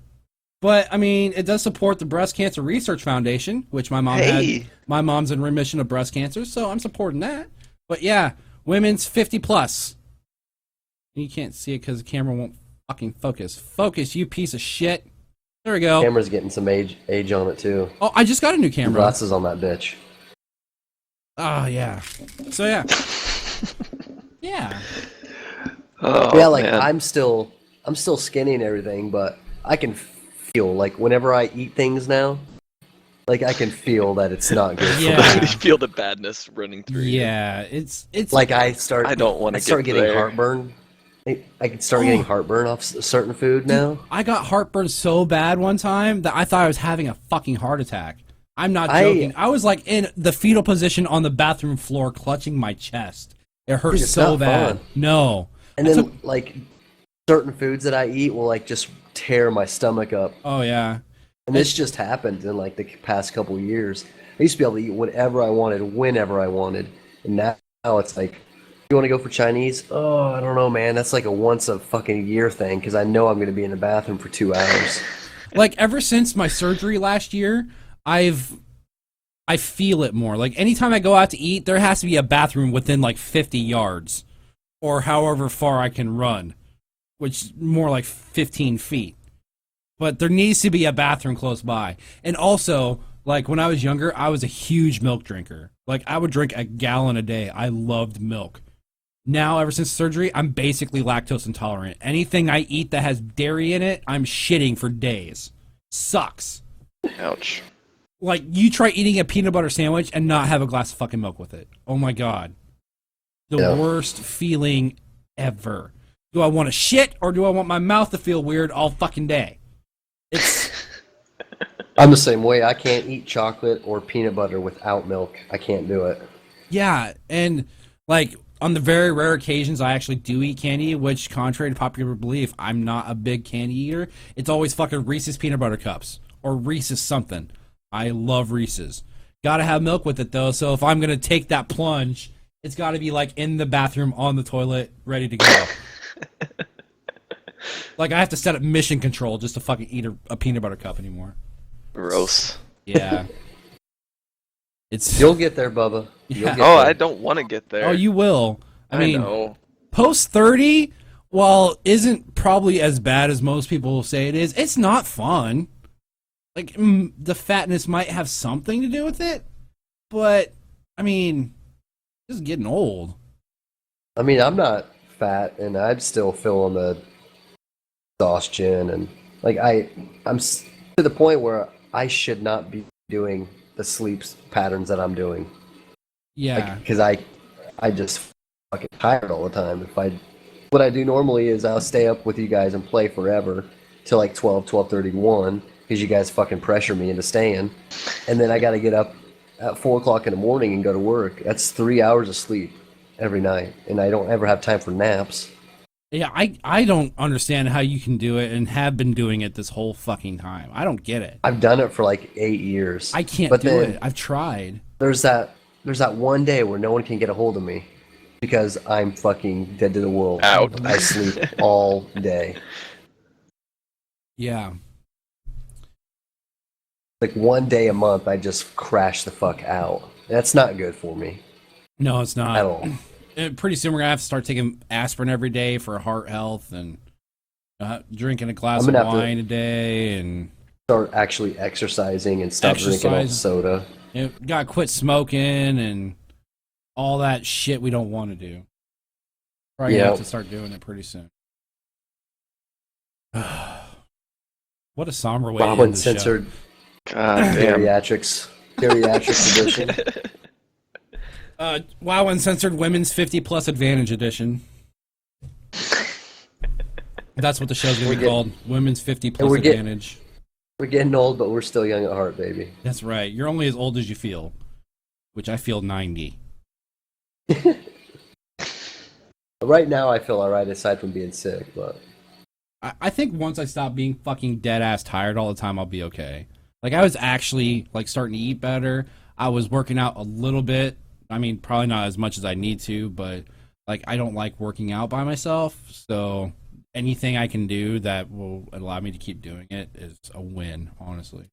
but I mean, it does support the Breast Cancer Research Foundation, which my mom had. My mom's in remission of breast cancer, so I'm supporting that. But yeah, women's 50+. You can't see it because the camera won't fucking focus. Focus, you piece of shit. There we go. Camera's getting some age on it too. Oh, I just got a new camera. Glasses on that bitch. Oh yeah. So yeah. Yeah. Oh, Yeah, like man. I'm still skinny and everything, but I can feel like whenever I eat things now, like I can feel that it's not good. Yeah. For You me. feel the badness running through you. Yeah, it's Like I don't want to start get getting there. heartburn. I can start getting heartburn off certain food now. I got heartburn so bad one time that I thought I was having a fucking heart attack. I'm not joking. I was like in the fetal position on the bathroom floor clutching my chest. It hurt It's so not bad. fun. No. And then like certain foods that I eat will like just tear my stomach up. Oh yeah. And this just happened in like the past couple years. I used to be able to eat whatever I wanted, whenever I wanted, and now it's like, you want to go for Chinese? Oh, I don't know, man. That's like a once a fucking year thing because I know I'm going to be in the bathroom for 2 hours. Like ever since my surgery last year, I feel it more. Like anytime I go out to eat, there has to be a bathroom within like 50 yards or however far I can run, which more like 15 feet. But there needs to be a bathroom close by. And also, like when I was younger, I was a huge milk drinker. Like I would drink a gallon a day. I loved milk. Now, ever since surgery, I'm basically lactose intolerant. Anything I eat that has dairy in it, I'm shitting for days. Sucks. Ouch. Like, you try eating a peanut butter sandwich and not have a glass of fucking milk with it. Oh my god. The worst feeling ever. Do I want to shit or do I want my mouth to feel weird all fucking day? It's I'm the same way. I can't eat chocolate or peanut butter without milk. I can't do it. yeah, and like on the very rare occasions I actually do eat candy, which contrary to popular belief, I'm not a big candy eater. It's always fucking Reese's peanut butter cups or Reese's something. I love Reese's. Gotta have milk with it though, so if I'm gonna take that plunge, it's gotta be like in the bathroom on the toilet, ready to go. Like I have to set up mission control just to fucking eat a peanut butter cup anymore. Gross. Yeah. It's You'll get there, Bubba. You'll Yeah. get Oh, there. I don't want to get there. Oh, you will. I mean, know. post 30, while isn't probably as bad as most people say it is, it's not fun. Like, the fatness might have something to do with it, but, I mean, just getting old. I mean, I'm not fat, and I'm still feeling the exhaustion, and like I'm to the point where I should not be doing the sleep patterns that I'm doing. Yeah. Because I just fucking tired all the time. What I do normally is I'll stay up with you guys and play forever till like 12:31 because you guys fucking pressure me into staying, and then I got to get up at 4 o'clock in the morning and go to work. That's 3 hours of sleep every night, and I don't ever have time for naps. Yeah, I don't understand how you can do it and have been doing it this whole fucking time. I don't get it. I've done it for like 8 years. I can't but do then it. I've tried. There's that one day where no one can get a hold of me because I'm fucking dead to the world. Out. I sleep all day. Yeah. Like one day a month, I just crash the fuck out. That's not good for me No, it's not. at all. Pretty soon we're gonna have to start taking aspirin every day for heart health and drinking a glass I'm of gonna have to- wine a day and Start actually exercising and stop drinking all the Exercise. soda. gotta quit smoking and all that shit we don't want to do. Probably gonna Yeah. have to start doing it pretty soon. What a somber way to Wow, end the show. Uncensored God damn. Geriatrics edition. WoW Uncensored Women's 50 Plus Advantage Edition. That's what the show's gonna be called. Women's 50 Plus we're get- Advantage. We're getting old, but we're still young at heart, baby. That's right. You're only as old as you feel, which I feel 90. Right now, I feel alright aside from being sick, but I think once I stop being fucking dead ass tired all the time, I'll be okay. Like I was actually like starting to eat better. I was working out a little bit. I mean, probably not as much as I need to, but like I don't like working out by myself. So anything I can do that will allow me to keep doing it is a win, honestly.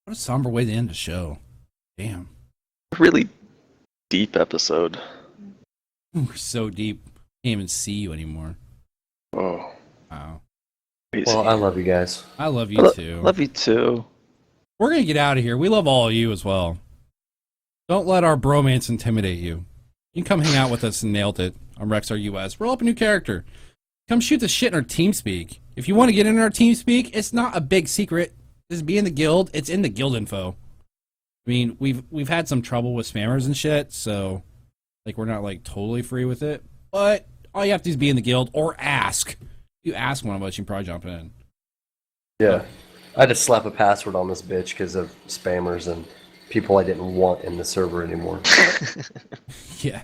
What a somber way to end the show. Damn. Really deep episode. We're so deep. Can't even see you anymore. Oh. Wow. Crazy. well, I love you guys. I love you too. Love you too. We're going to get out of here. We love all of you as well. Don't let our bromance intimidate you. You can come hang out with us and Nailed It on Rexar US. Roll up a new character. Come shoot the shit in our TeamSpeak. If you want to get in our TeamSpeak, it's not a big secret. Just be in the guild. It's in the guild info. I mean, we've had some trouble with spammers and shit, so like we're not like totally free with it. But all you have to do is be in the guild or ask. If you ask one of us, you can probably jump in. Yeah. I had to slap a password on this bitch because of spammers and people I didn't want in the server anymore. Yeah.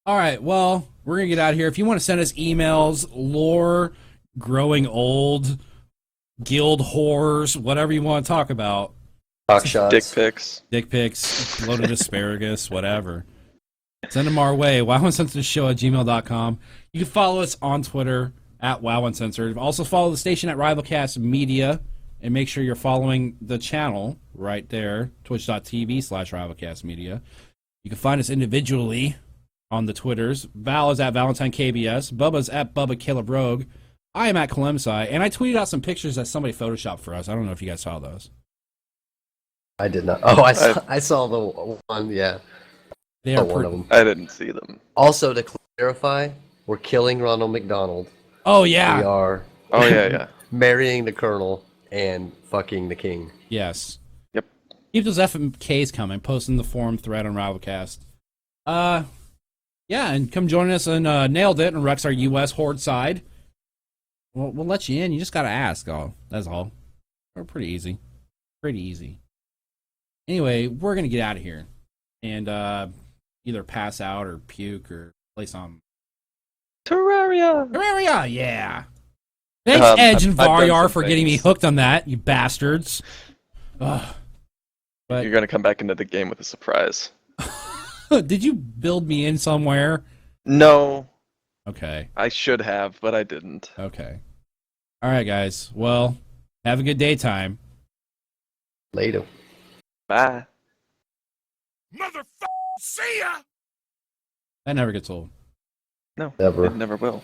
All right. Well, we're going to get out of here. If you want to send us emails, lore, growing old, guild whores, whatever you want to talk about, Talk shots. Dick pics. dick pics, loaded asparagus, whatever, send them our way. WowUncensoredShow@gmail.com. You can follow us on Twitter at WowUncensored. Also follow the station at RivalCast Media. And make sure you're following the channel right there, twitch.tv/RivalCast Media. You can find us individually on the Twitters. Val is at ValentineKBS. Bubba's at Bubba Caleb Rogue. I am at Kalemsai. And I tweeted out some pictures that somebody photoshopped for us. I don't know if you guys saw those. I did not. Oh, I saw the one, yeah. They Oh, are one of them. I didn't see them. Also, to clarify, we're killing Ronald McDonald. Oh, We yeah. are Oh yeah. marrying the Colonel and fucking the King. Yes. Yep. Keep those FMKs coming. Post in the forum thread on RivalCast. Yeah, and come join us and Nailed It and Rex our U.S. Horde side. We'll let you in. You just gotta ask. Oh, that's all. We're pretty easy. Pretty easy. Anyway, we're gonna get out of here and either pass out or puke or play some Terraria. Terraria. Yeah. Thanks, Edge and I've done Varyar, some for getting me things. hooked on that. You bastards. Ugh. But You're gonna come back into the game with a surprise. did you build me in somewhere? No, Okay. I should have, but I didn't. Okay. All right, guys. Well, have a good daytime. Later. Bye. That never gets old. No, Never. it never will.